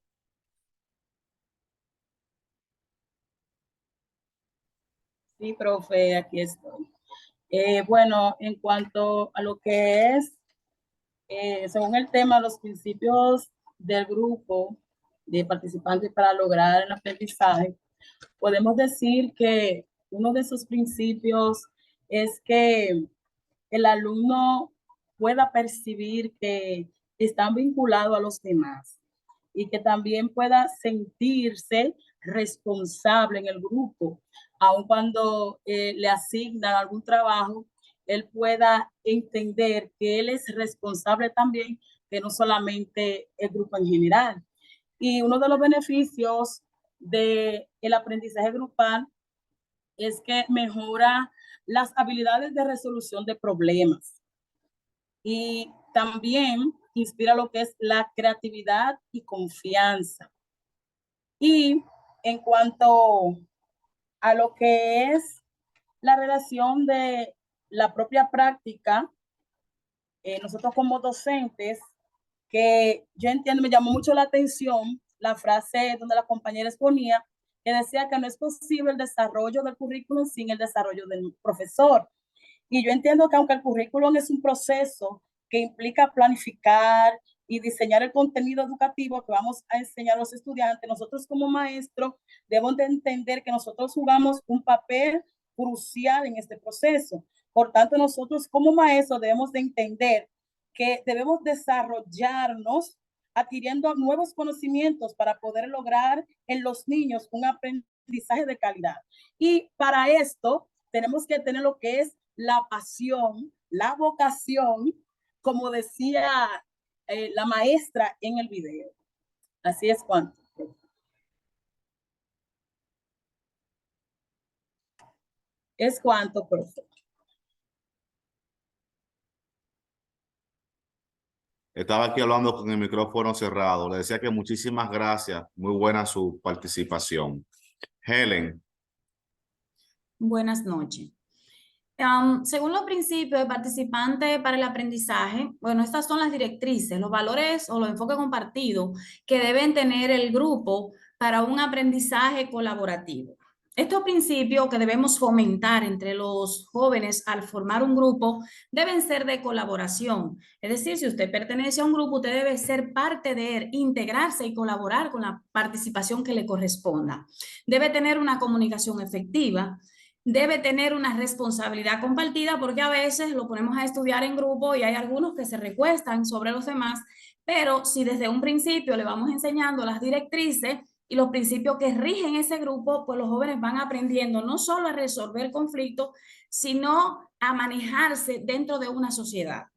Sí, profe, aquí estoy. Bueno, en cuanto a lo que es, según el tema, los principios del grupo de participantes para lograr el aprendizaje, podemos decir que uno de esos principios es que el alumno pueda percibir que están vinculados a los demás y que también pueda sentirse responsable en el grupo, aun cuando le asignan algún trabajo, él pueda entender que él es responsable también, que no solamente el grupo en general. Y uno de los beneficios del aprendizaje grupal es que mejora las habilidades de resolución de problemas y también inspira lo que es la creatividad y confianza. Y en cuanto a lo que es la relación de la propia práctica, nosotros como docentes, que yo entiendo, me llamó mucho la atención la frase donde la compañera exponía, que decía que no es posible el desarrollo del currículum sin el desarrollo del profesor. Y yo entiendo que aunque el currículum es un proceso que implica planificar y diseñar el contenido educativo que vamos a enseñar a los estudiantes, nosotros como maestros debemos de entender que nosotros jugamos un papel crucial en este proceso. Por tanto, nosotros como maestros debemos de entender que debemos desarrollarnos adquiriendo nuevos conocimientos para poder lograr en los niños un aprendizaje de calidad. Y para esto tenemos que tener lo que es la pasión, la vocación, como decía la maestra en el video. Así es, Juan. Es cuanto, profe. Estaba aquí hablando con el micrófono cerrado. Le decía que muchísimas gracias. Muy buena su participación. Helen. Buenas noches. Según los principios de participante para el aprendizaje, bueno, estas son las directrices, los valores o los enfoques compartidos que deben tener el grupo para un aprendizaje colaborativo. Estos principios que debemos fomentar entre los jóvenes al formar un grupo deben ser de colaboración. Es decir, si usted pertenece a un grupo, usted debe ser parte de él, integrarse y colaborar con la participación que le corresponda. Debe tener una comunicación efectiva. Debe tener una responsabilidad compartida porque a veces lo ponemos a estudiar en grupo y hay algunos que se recuestan sobre los demás, pero si desde un principio le vamos enseñando las directrices y los principios que rigen ese grupo, pues los jóvenes van aprendiendo no solo a resolver conflictos, sino a manejarse dentro de una sociedad.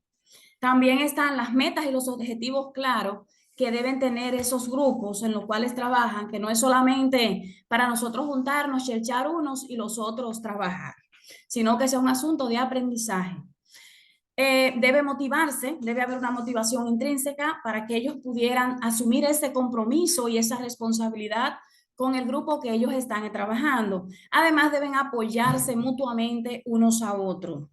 También están las metas y los objetivos claros que deben tener esos grupos en los cuales trabajan, que no es solamente para nosotros juntarnos, echar unos y los otros trabajar, sino que sea un asunto de aprendizaje. Debe motivarse, debe haber una motivación intrínseca para que ellos pudieran asumir ese compromiso y esa responsabilidad con el grupo que ellos están trabajando. Además, deben apoyarse mutuamente unos a otros.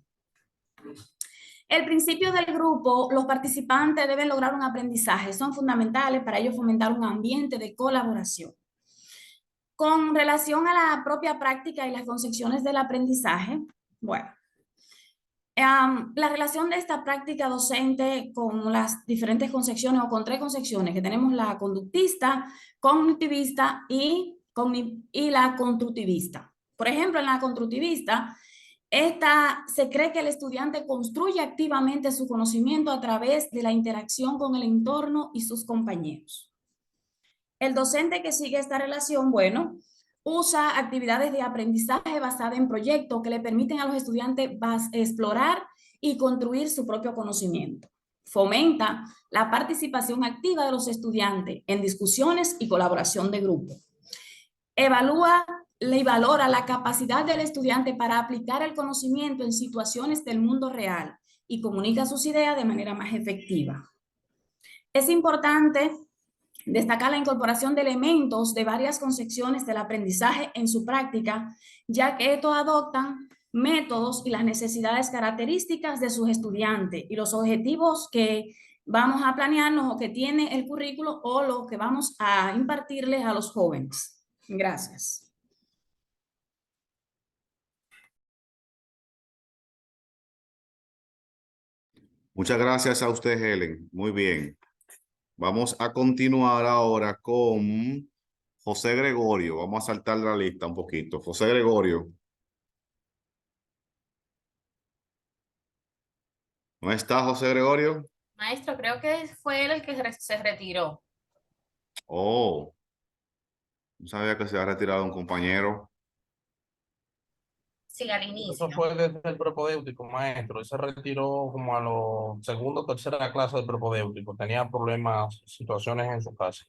El principio del grupo, los participantes deben lograr un aprendizaje, son fundamentales para ellos fomentar un ambiente de colaboración. Con relación a la propia práctica y las concepciones del aprendizaje, bueno, la relación de esta práctica docente con las diferentes concepciones o con tres concepciones que tenemos: la conductista, cognitivista y la constructivista. Por ejemplo, en la constructivista, se cree que el estudiante construye activamente su conocimiento a través de la interacción con el entorno y sus compañeros. El docente que sigue esta relación, bueno, usa actividades de aprendizaje basadas en proyectos que le permiten a los estudiantes explorar y construir su propio conocimiento. Fomenta la participación activa de los estudiantes en discusiones y colaboración de grupo. Evalúa y valora la capacidad del estudiante para aplicar el conocimiento en situaciones del mundo real y comunica sus ideas de manera más efectiva. Es importante destacar la incorporación de elementos de varias concepciones del aprendizaje en su práctica, ya que estos adoptan métodos y las necesidades características de sus estudiantes y los objetivos que vamos a planearnos o que tiene el currículo o lo que vamos a impartirles a los jóvenes. Gracias. Muchas gracias a usted, Helen. Muy bien. Vamos a continuar ahora con José Gregorio. Vamos a saltar la lista un poquito. José Gregorio. ¿No está José Gregorio? Maestro, creo que fue él el que se retiró. Oh. No sabía que se había retirado un compañero. Sí, al inicio. Eso fue desde el propedéutico, maestro. Él se retiró como a los segunda o tercera clase del propedéutico. Tenía problemas, situaciones en su casa.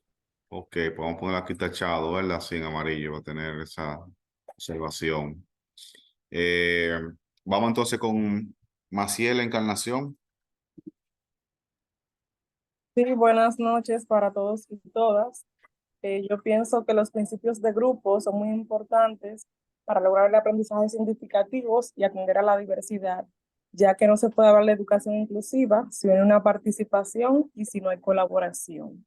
Ok, pues vamos a poner aquí tachado, ¿verdad? Así en amarillo, va a tener esa observación. Vamos entonces con Maciel Encarnación. Sí, buenas noches para todos y todas. Yo pienso que los principios de grupo son muy importantes para lograr el aprendizaje significativos y atender a la diversidad, ya que no se puede hablar de educación inclusiva si no hay una participación y si no hay colaboración.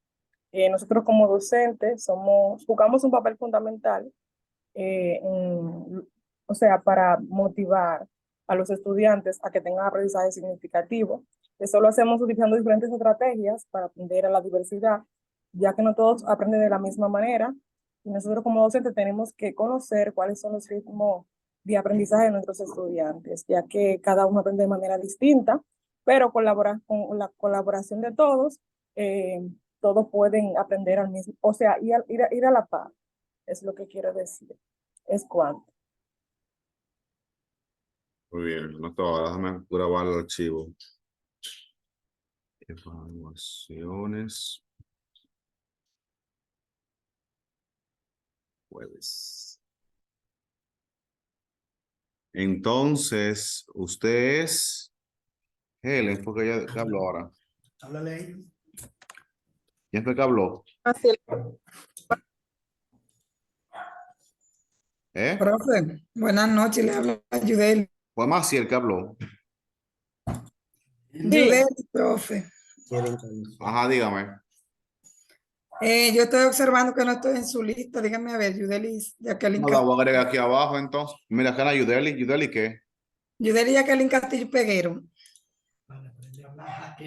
Nosotros como docentes jugamos un papel fundamental, o sea, para motivar a los estudiantes a que tengan aprendizaje significativo. Eso lo hacemos utilizando diferentes estrategias para atender a la diversidad, ya que no todos aprenden de la misma manera. Y nosotros como docentes tenemos que conocer cuáles son los ritmos de aprendizaje de nuestros estudiantes, ya que cada uno aprende de manera distinta, pero con la colaboración de todos, todos pueden aprender al mismo, o sea, ir a la par, es lo que quiero decir. Es cuanto. Muy bien, no todo, déjame grabar el archivo. Evaluaciones. Jueves. Entonces, usted es Helen, porque ya habló ahora. Háblale ahí. ¿Quién fue que habló? Así es. Profe, buenas noches, le habla Yudeli. Fue Maciel que habló. Yudeli, profe. Ajá, dígame. Yo estoy observando que no estoy en su lista. Dígame a ver, Yudeli, Jacqueline No la voy a agregar aquí abajo entonces. Mira, acá la Yudeli. ¿Yudeli qué? Yudeli Jacqueline Castillo Peguero.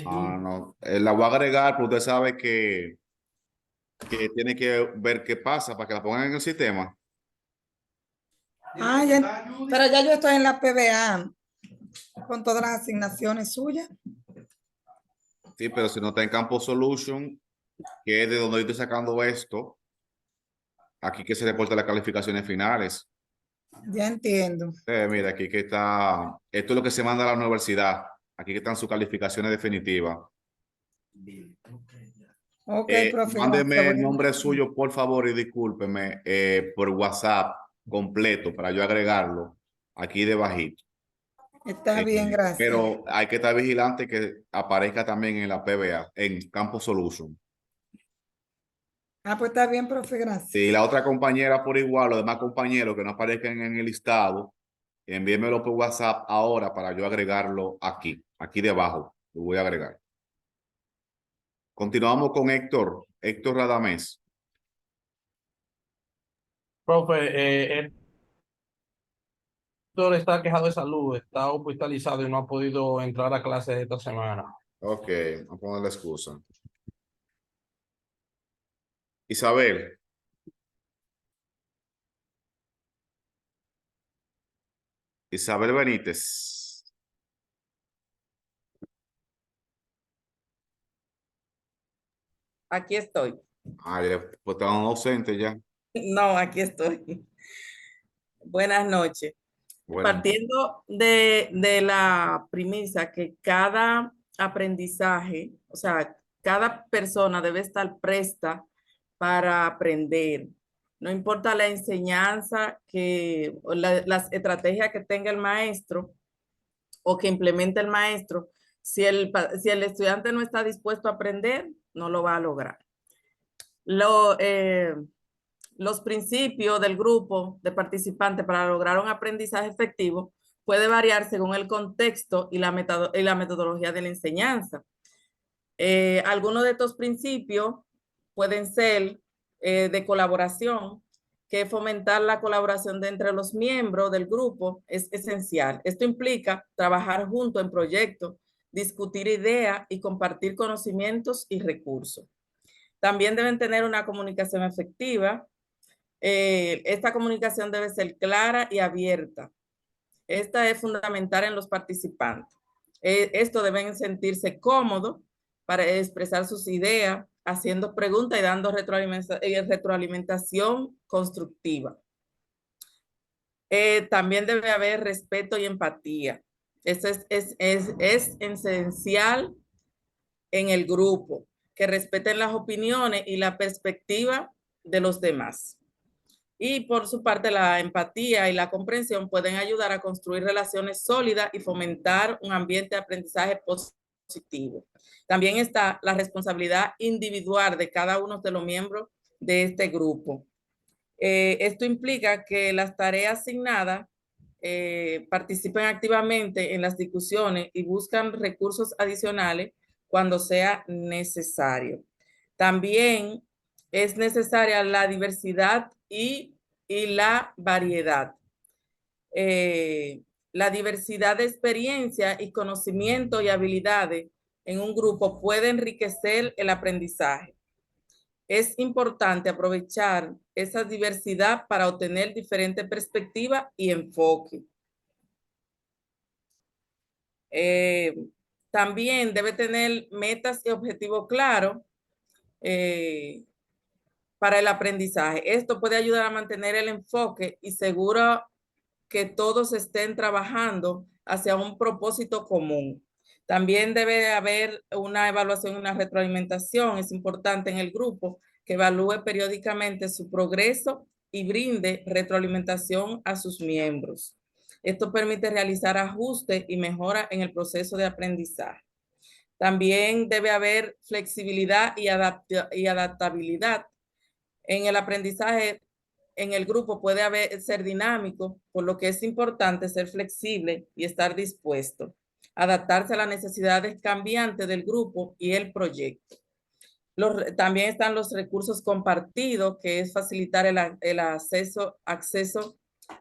Ah, no. La voy a agregar, pero usted sabe que tiene que ver qué pasa para que la pongan en el sistema. Ah, pero ya yo estoy en la PBA con todas las asignaciones suyas. Sí, pero si no está en Campo Solution, que es de donde yo estoy sacando esto, aquí que se reporta las calificaciones finales. Ya entiendo. Mira, aquí que está, esto es lo que se manda a la universidad. Aquí que están sus calificaciones definitivas. Ok, profe. Mándeme el nombre suyo, por favor, y discúlpeme por WhatsApp completo para yo agregarlo aquí debajito. Está bien, gracias. Pero hay que estar vigilante que aparezca también en la PBA, en Campo Solution. Ah, pues está bien, profe, gracias. Y la otra compañera por igual, los demás compañeros que no aparezcan en el listado, envíenmelo por WhatsApp ahora para yo agregarlo aquí debajo. Lo voy a agregar. Continuamos con Héctor Radamés. Profe, Héctor está quejado de salud, está hospitalizado y no ha podido entrar a clases esta semana. Ok, vamos a poner la excusa. Isabel. Isabel Benítez. Aquí estoy. Pues estamos ausentes ya. No, aquí estoy. Buenas noches. Buenas. Partiendo de la premisa que cada aprendizaje, o sea, cada persona debe estar presta para aprender. No importa la enseñanza o las estrategias que tenga el maestro o que implemente el maestro, si el estudiante no está dispuesto a aprender, no lo va a lograr. Los principios del grupo de participantes para lograr un aprendizaje efectivo puede variar según el contexto y la metodología de la enseñanza. Algunos de estos principios pueden ser de colaboración, que fomentar la colaboración entre los miembros del grupo es esencial. Esto implica trabajar juntos en proyectos, discutir ideas y compartir conocimientos y recursos. También deben tener una comunicación efectiva. Esta comunicación debe ser clara y abierta. Esta es fundamental en los participantes. Estos deben sentirse cómodos para expresar sus ideas, haciendo preguntas y dando retroalimentación constructiva. También debe haber respeto y empatía. Esto es esencial en el grupo. que respeten las opiniones y la perspectiva de los demás. Y por su parte, la empatía y la comprensión pueden ayudar a construir relaciones sólidas y fomentar un ambiente de aprendizaje positivo. También está la responsabilidad individual de cada uno de los miembros de este grupo. Esto implica que las tareas asignadas participen activamente en las discusiones y buscan recursos adicionales cuando sea necesario. También es necesaria la diversidad y la variedad. La diversidad de experiencia y conocimiento y habilidades en un grupo puede enriquecer el aprendizaje. Es importante aprovechar esa diversidad para obtener diferentes perspectivas y enfoque. También debe tener metas y objetivos claros para el aprendizaje. Esto puede ayudar a mantener el enfoque y seguro que todos estén trabajando hacia un propósito común. También debe haber una evaluación y una retroalimentación. Es importante en el grupo que evalúe periódicamente su progreso y brinde retroalimentación a sus miembros. Esto permite realizar ajustes y mejora en el proceso de aprendizaje. También debe haber flexibilidad y adaptabilidad. En el aprendizaje, en el grupo puede ser dinámico, por lo que es importante ser flexible y estar dispuesto a adaptarse a las necesidades cambiantes del grupo y el proyecto. También están los recursos compartidos, que es facilitar el acceso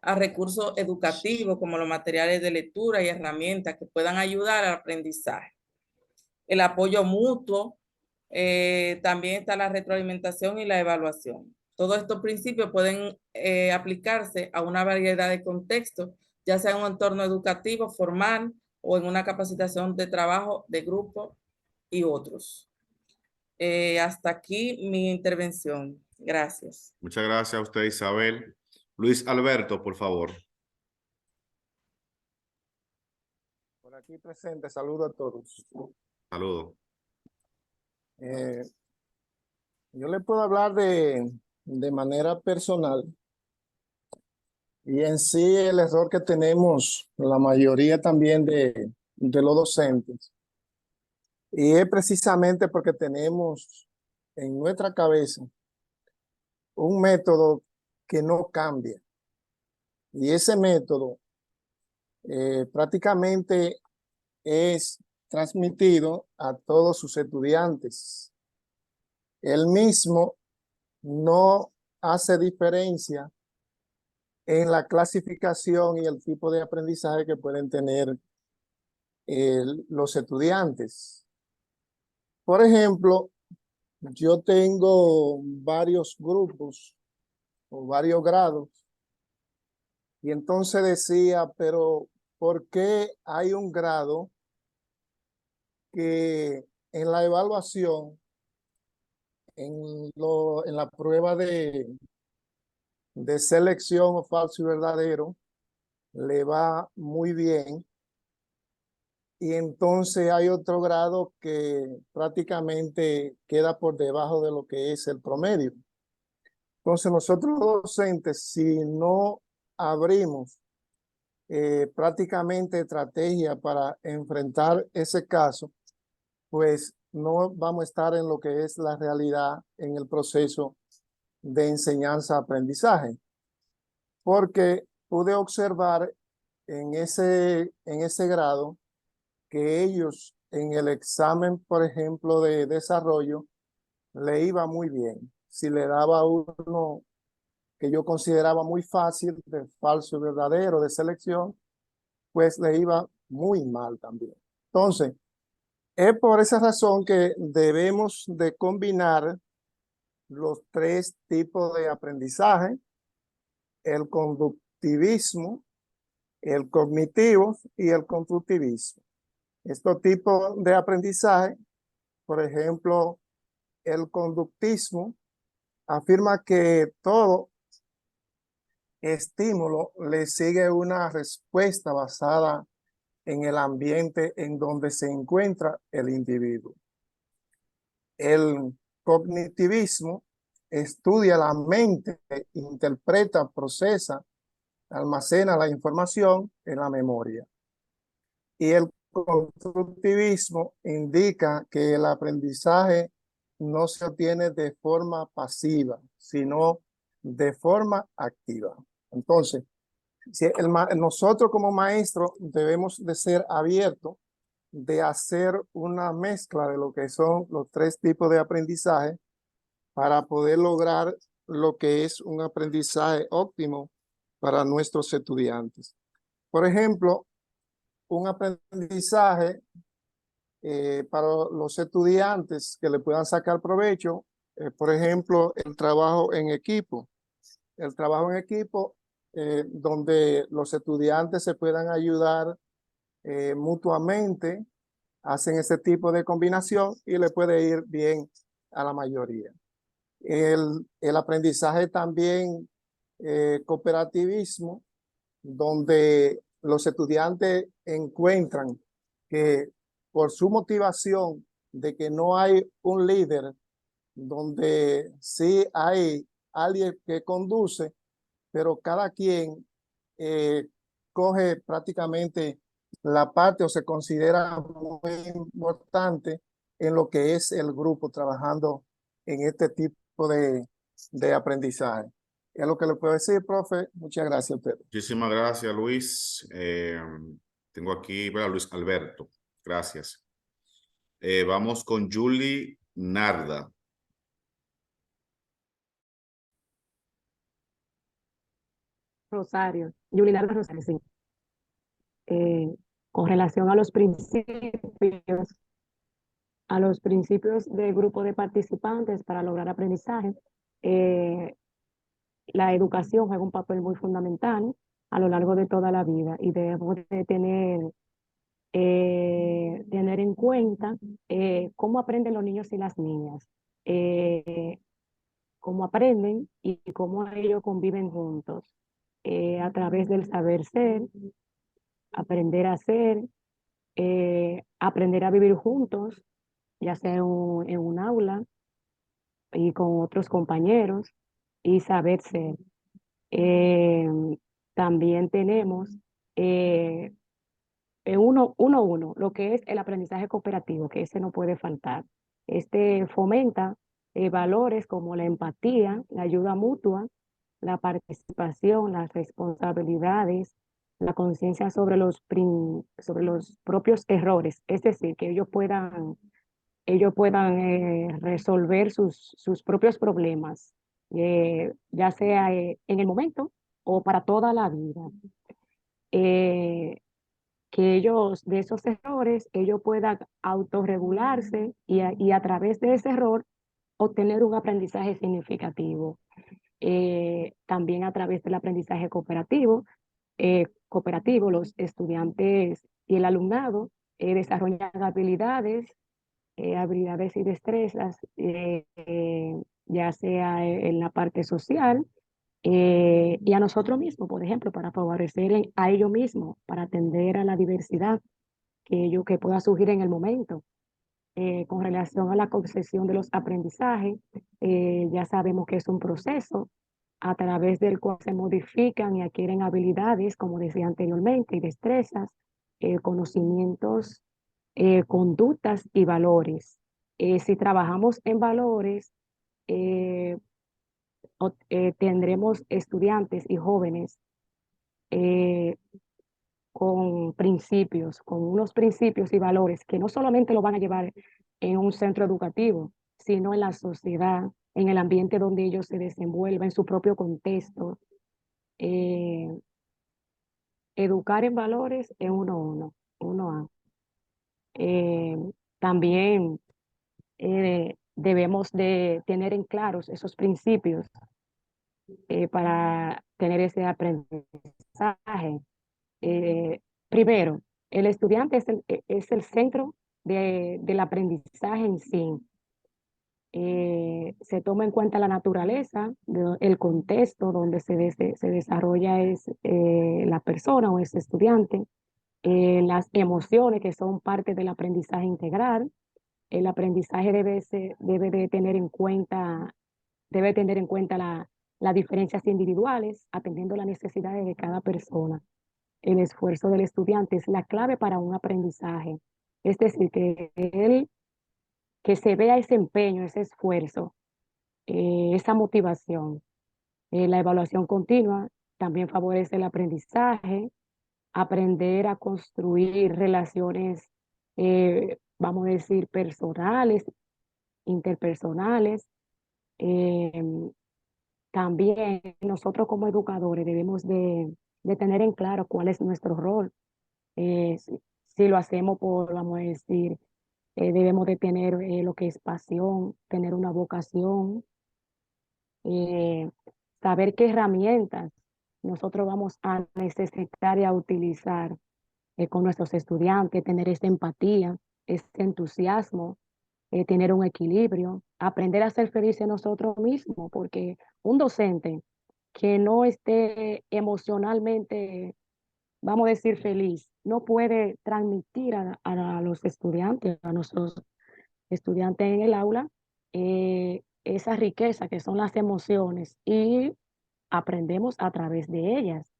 a recursos educativos como los materiales de lectura y herramientas que puedan ayudar al aprendizaje. El apoyo mutuo, también está la retroalimentación y la evaluación. Todos estos principios pueden aplicarse a una variedad de contextos, ya sea en un entorno educativo, formal o en una capacitación de trabajo de grupo y otros. Hasta aquí mi intervención. Gracias. Muchas gracias a usted, Isabel. Luis Alberto, por favor. Por aquí presente, saludo a todos. Saludos. Yo le puedo hablar de manera personal y en sí el error que tenemos la mayoría también de los docentes, y es precisamente porque tenemos en nuestra cabeza un método que no cambia, y ese método prácticamente es transmitido a todos sus estudiantes. Él mismo no hace diferencia en la clasificación y el tipo de aprendizaje que pueden tener los estudiantes. Por ejemplo, yo tengo varios grupos o varios grados, y entonces decía, pero ¿por qué hay un grado que en la evaluación, en la prueba de selección o falso y verdadero, le va muy bien, y entonces hay otro grado que prácticamente queda por debajo de lo que es el promedio? Entonces nosotros los docentes, si no abrimos prácticamente estrategia para enfrentar ese caso, pues no vamos a estar en lo que es la realidad en el proceso de enseñanza-aprendizaje. Porque pude observar en ese grado que ellos en el examen, por ejemplo, de desarrollo, le iba muy bien. Si le daba uno que yo consideraba muy fácil, de falso y verdadero, de selección, pues le iba muy mal también. Entonces, es por esa razón que debemos de combinar los tres tipos de aprendizaje: el conductivismo, el cognitivo y el constructivismo. Estos tipos de aprendizaje, por ejemplo, el conductismo afirma que todo estímulo le sigue una respuesta basada en el ambiente en donde se encuentra el individuo. El cognitivismo estudia la mente, interpreta, procesa, almacena la información en la memoria. Y el constructivismo indica que el aprendizaje no se obtiene de forma pasiva, sino de forma activa. Entonces, si nosotros como maestros debemos de ser abiertos de hacer una mezcla de lo que son los tres tipos de aprendizaje para poder lograr lo que es un aprendizaje óptimo para nuestros estudiantes. Por ejemplo, un aprendizaje para los estudiantes que le puedan sacar provecho, por ejemplo, el trabajo en equipo. El trabajo en equipo donde los estudiantes se puedan ayudar mutuamente, hacen ese tipo de combinación y le puede ir bien a la mayoría. El aprendizaje también cooperativismo, donde los estudiantes encuentran que por su motivación de que no hay un líder, donde sí hay alguien que conduce, pero cada quien coge prácticamente la parte o se considera muy importante en lo que es el grupo trabajando en este tipo de aprendizaje. Es lo que le puedo decir, profe. Muchas gracias a usted. Muchísimas gracias, Luis. Tengo aquí, bueno, Luis Alberto. Gracias. Vamos con Julie Narda. Rosario, Yulinar Rosario, sí. Con relación a los principios del grupo de participantes para lograr aprendizaje, la educación juega un papel muy fundamental a lo largo de toda la vida y debemos de tener en cuenta cómo aprenden los niños y las niñas, cómo aprenden y cómo ellos conviven juntos a través del saber ser, aprender a ser, aprender a vivir juntos, ya sea en un aula y con otros compañeros, y saber ser. También tenemos uno, lo que es el aprendizaje cooperativo, que ese no puede faltar. Este fomenta valores como la empatía, la ayuda mutua, la participación, las responsabilidades, la conciencia sobre los propios errores, es decir, que ellos puedan resolver sus propios problemas, ya sea en el momento o para toda la vida. Que ellos, de esos errores, ellos puedan autorregularse y a través de ese error obtener un aprendizaje significativo. También a través del aprendizaje cooperativo, los estudiantes y el alumnado desarrollan habilidades y destrezas, ya sea en la parte social, y a nosotros mismos, por ejemplo, para favorecer a ellos mismos, para atender a la diversidad que pueda surgir en el momento. Con relación a la concesión de los aprendizajes, ya sabemos que es un proceso a través del cual se modifican y adquieren habilidades, como decía anteriormente, y destrezas, conocimientos, conductas y valores. Si trabajamos en valores, tendremos estudiantes y jóvenes con unos principios y valores que no solamente lo van a llevar en un centro educativo, sino en la sociedad, en el ambiente donde ellos se desenvuelven, en su propio contexto. Educar en valores es uno a. También debemos de tener en claros esos principios para tener ese aprendizaje. Primero, el estudiante es el centro del aprendizaje en sí. Se toma en cuenta la naturaleza, el contexto donde se desarrolla la persona o ese estudiante, las emociones que son parte del aprendizaje integral, El aprendizaje debe de tener en cuenta, las diferencias individuales, atendiendo las necesidades de cada persona. El esfuerzo del estudiante es la clave para un aprendizaje. Es decir, que se vea ese empeño, ese esfuerzo, esa motivación. La evaluación continua también favorece el aprendizaje, aprender a construir relaciones, vamos a decir, personales, interpersonales. También nosotros como educadores debemos de tener en claro cuál es nuestro rol. Si lo hacemos por, vamos a decir, debemos de tener lo que es pasión, tener una vocación, saber qué herramientas nosotros vamos a necesitar y a utilizar con nuestros estudiantes, tener esa empatía, ese entusiasmo, tener un equilibrio, aprender a ser felices nosotros mismos, porque un docente que no esté emocionalmente, vamos a decir, feliz, no puede transmitir a los estudiantes, a nuestros estudiantes en el aula, esa riqueza que son las emociones y aprendemos a través de ellas.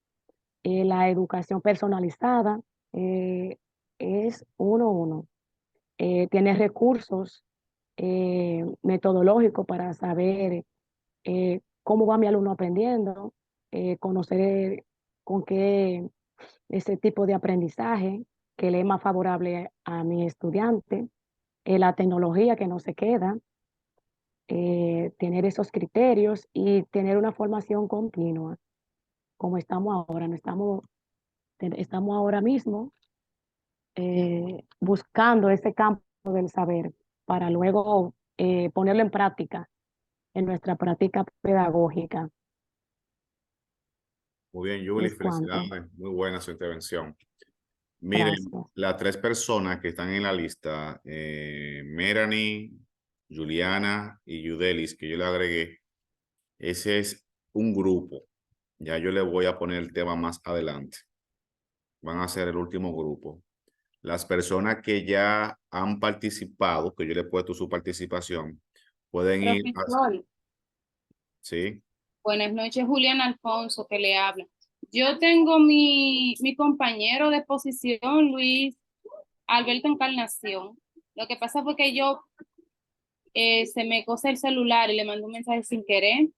La educación personalizada es uno a uno. Tiene recursos metodológicos para saber cómo va mi alumno aprendiendo, conocer con qué ese tipo de aprendizaje que le es más favorable a mi estudiante, la tecnología que no se queda, tener esos criterios y tener una formación continua, como estamos ahora. No estamos ahora mismo buscando ese campo del saber para luego ponerlo en práctica, en nuestra práctica pedagógica. Muy bien, Julie, Es cuanto. felicidades. Muy buena su intervención. Miren, Gracias. las 3 personas que están en la lista, Melanie, Juliana y Yudelis, que yo le agregué, ese es un grupo. Ya yo le voy a poner el tema más adelante. Van a ser el último grupo. Las personas que ya han participado, que yo le he puesto su participación, pueden ir a... Profesor, Sí. buenas noches, Julián Alfonso, que le habla. Yo tengo mi compañero de posición, Luis Alberto Encarnación. Lo que pasa fue que yo se me cose el celular y le mandé un mensaje sin querer.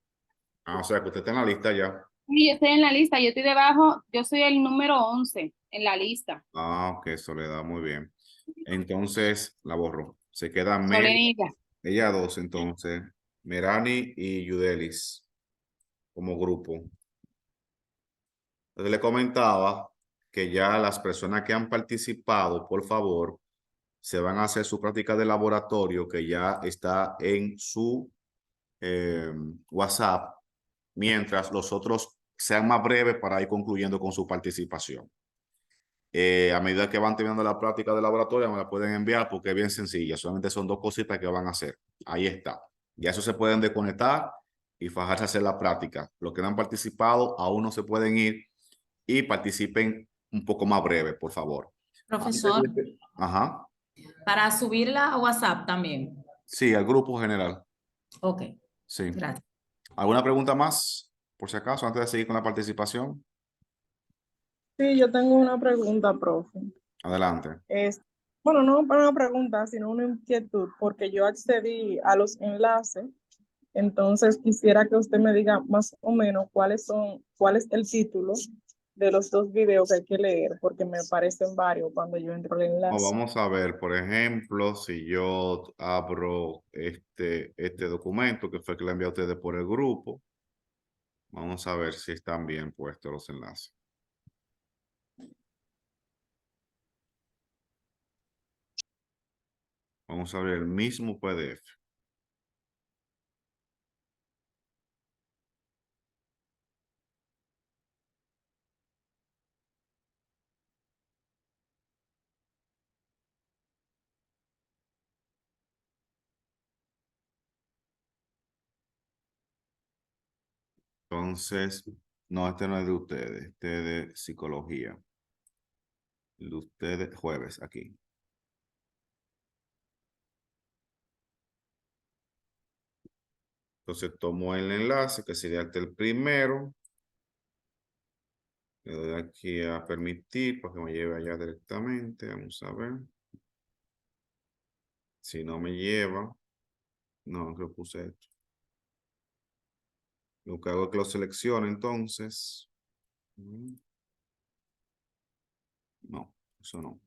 Ah, o sea, que usted está en la lista ya. Y yo estoy en la lista, yo estoy debajo, yo soy el número 11 en la lista. Ah, ok, Soledad, muy bien. Entonces, la borro. Se queda Solenita. ella 2, entonces, Merani y Yudelis como grupo. Entonces le comentaba que ya las personas que han participado, por favor, se van a hacer su práctica de laboratorio que ya está en su WhatsApp, mientras los otros sean más breves para ir concluyendo con su participación. A medida que van terminando la práctica de laboratorio, me la pueden enviar porque es bien sencilla. Solamente son 2 cositas que van a hacer. Ahí está. Ya eso se pueden desconectar y fajarse a hacer la práctica. Los que no han participado aún no se pueden ir y participen un poco más breve, por favor. Profesor, Ajá. para subirla a WhatsApp también. Sí, al grupo general. Ok, Sí. gracias. ¿Alguna pregunta más, por si acaso, antes de seguir con la participación? Sí, yo tengo una pregunta, profe. Adelante. Bueno, no para una pregunta, sino una inquietud, porque yo accedí a los enlaces, entonces quisiera que usted me diga más o menos cuál es el título de los 2 videos que hay que leer, porque me parecen varios cuando yo entro al enlace. Vamos a ver, por ejemplo, si yo abro este documento que fue que le envié a ustedes por el grupo. Vamos a ver si están bien puestos los enlaces. Vamos a ver el mismo PDF. Entonces, no, este no es de ustedes, este es de psicología. El de ustedes, jueves, aquí. Entonces tomo el enlace que sería el primero. Le doy aquí a permitir para que me lleve allá directamente. Vamos a ver. Si no me lleva. No, que puse esto. Lo que hago es que lo seleccione entonces. No, eso no.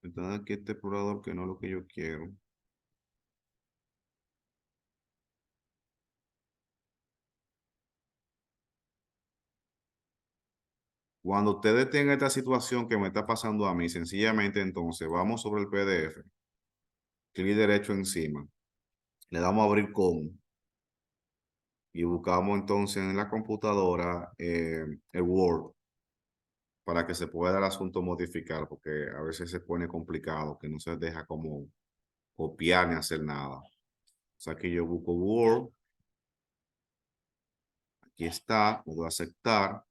Entonces aquí este explorador que no es lo que yo quiero. Cuando ustedes tengan esta situación que me está pasando a mí, sencillamente entonces vamos sobre el PDF. Clic derecho encima. Le damos a abrir con. Y buscamos entonces en la computadora el Word. Para que se pueda el asunto modificar, porque a veces se pone complicado, que no se deja como copiar ni hacer nada. O sea, aquí yo busco Word. Aquí está, puedo aceptar.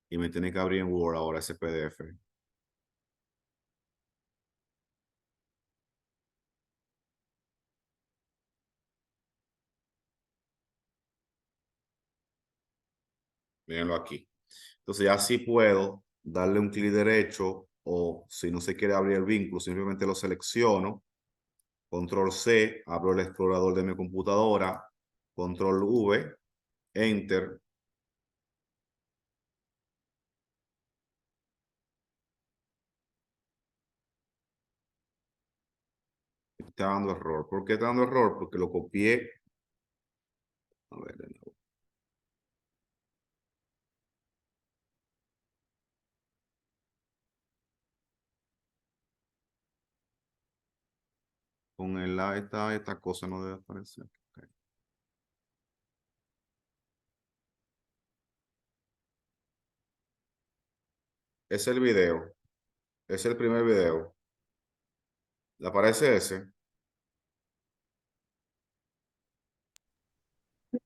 Y me tiene que abrir en Word ahora ese PDF. Mírenlo aquí. Entonces ya sí puedo darle un clic derecho o si no se quiere abrir el vínculo, simplemente lo selecciono. Control C, abro el explorador de mi computadora. Control V, Enter. Está dando error. ¿Por qué está dando error? Porque lo copié. A ver, de nuevo. Con el A, esta cosa no debe aparecer. Okay. Es el video. Es el primer video. ¿Le aparece ese?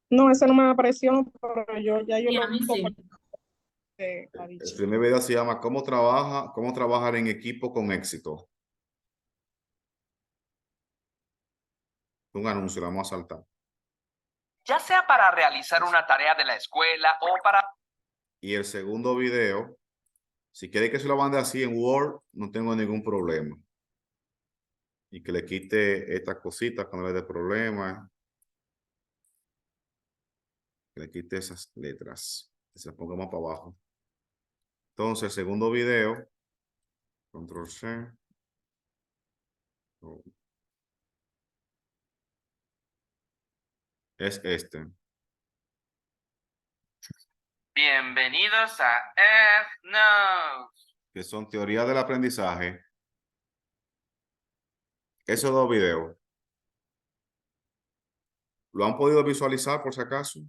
No, ese no me apareció, pero yo lo uso. El primer video se llama ¿Cómo trabajar en equipo con éxito? Un anuncio, lo vamos a saltar. Ya sea para realizar una tarea de la escuela o para... Y el segundo video, si quiere que se lo mande así en Word, no tengo ningún problema. Y que le quite estas cositas cuando le dé problema. Que le quite esas letras. Que se ponga más para abajo. Entonces, el segundo video, Control C. Es este. Bienvenidos a F-Notes. Que son teoría del aprendizaje. Esos dos videos. ¿Lo han podido visualizar por si acaso?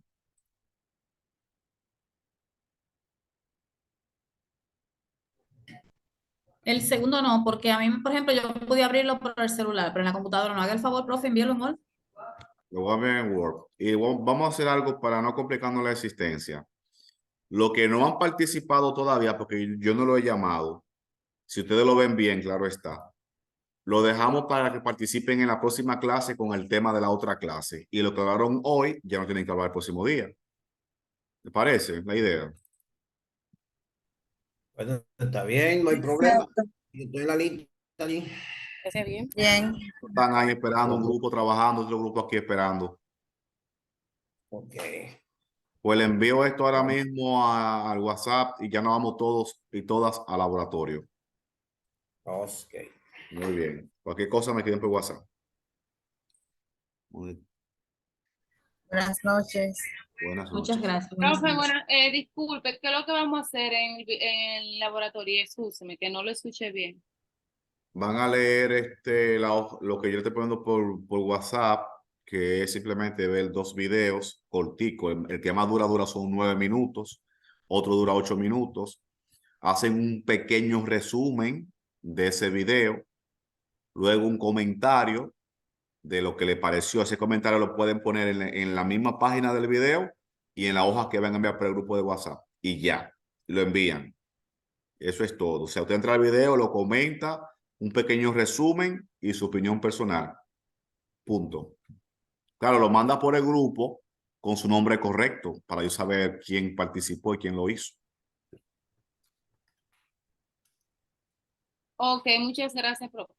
El segundo no, porque a mí, por ejemplo, yo podía abrirlo por el celular, pero en la computadora no. Haga el favor, profe, envíelo en Word. Lo voy a ver en Word. Y vamos a hacer algo para no complicarnos la existencia. Los que no han participado todavía, porque yo no lo he llamado, si ustedes lo ven bien, claro está. Lo dejamos para que participen en la próxima clase con el tema de la otra clase. Y lo que hablaron hoy, ya no tienen que hablar el próximo día. ¿Te parece la idea? Bueno, está bien, no hay problema. Yo estoy en la lista allí. ¿Está bien? Bien. Están ahí esperando, un grupo trabajando, otro grupo aquí esperando. Ok. Pues le envío esto ahora mismo al WhatsApp y ya nos vamos todos y todas al laboratorio. Ok. Muy bien. Cualquier cosa me queden por WhatsApp. Muy Buenas noches. buenas noches. Muchas gracias. Profe, disculpe, ¿qué es lo que vamos a hacer en el laboratorio? Escúcheme, que no lo escuché bien. Van a leer lo que yo estoy poniendo por WhatsApp, que es simplemente ver dos videos corticos. El que más dura son 9 minutos, otro dura 8 minutos. Hacen un pequeño resumen de ese video, luego un comentario de lo que le pareció. Ese comentario lo pueden poner en la misma página del video y en la hoja que van a enviar por el grupo de WhatsApp y ya, lo envían. Eso es todo. O sea, usted entra al video, lo comenta, un pequeño resumen y su opinión personal. Punto. Claro, lo manda por el grupo con su nombre correcto para yo saber quién participó y quién lo hizo. Ok, muchas gracias, profe.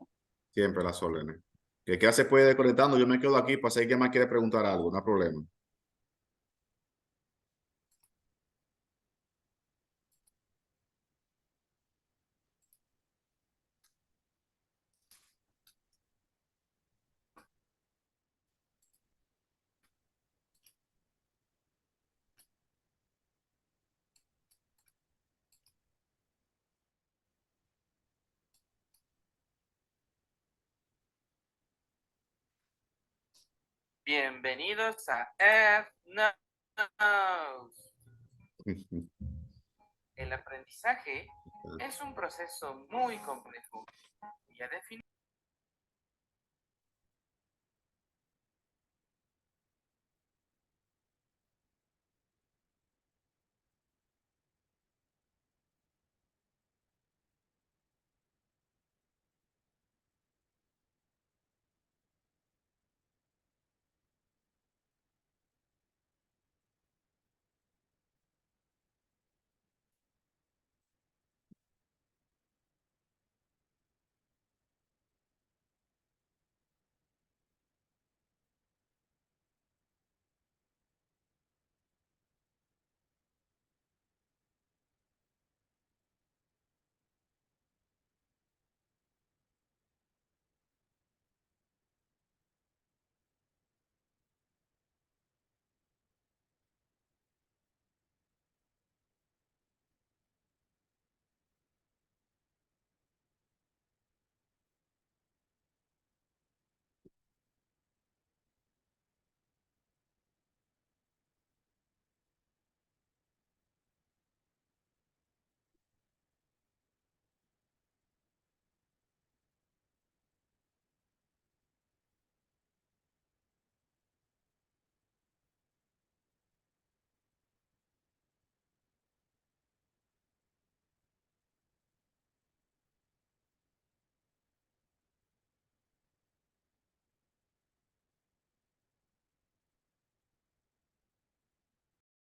Siempre las órdenes. Que queda se puede ir conectando. Yo me quedo aquí para saber quién más quiere preguntar algo. No hay problema. Bienvenidos a F-Notes. El aprendizaje es un proceso muy complejo y a definir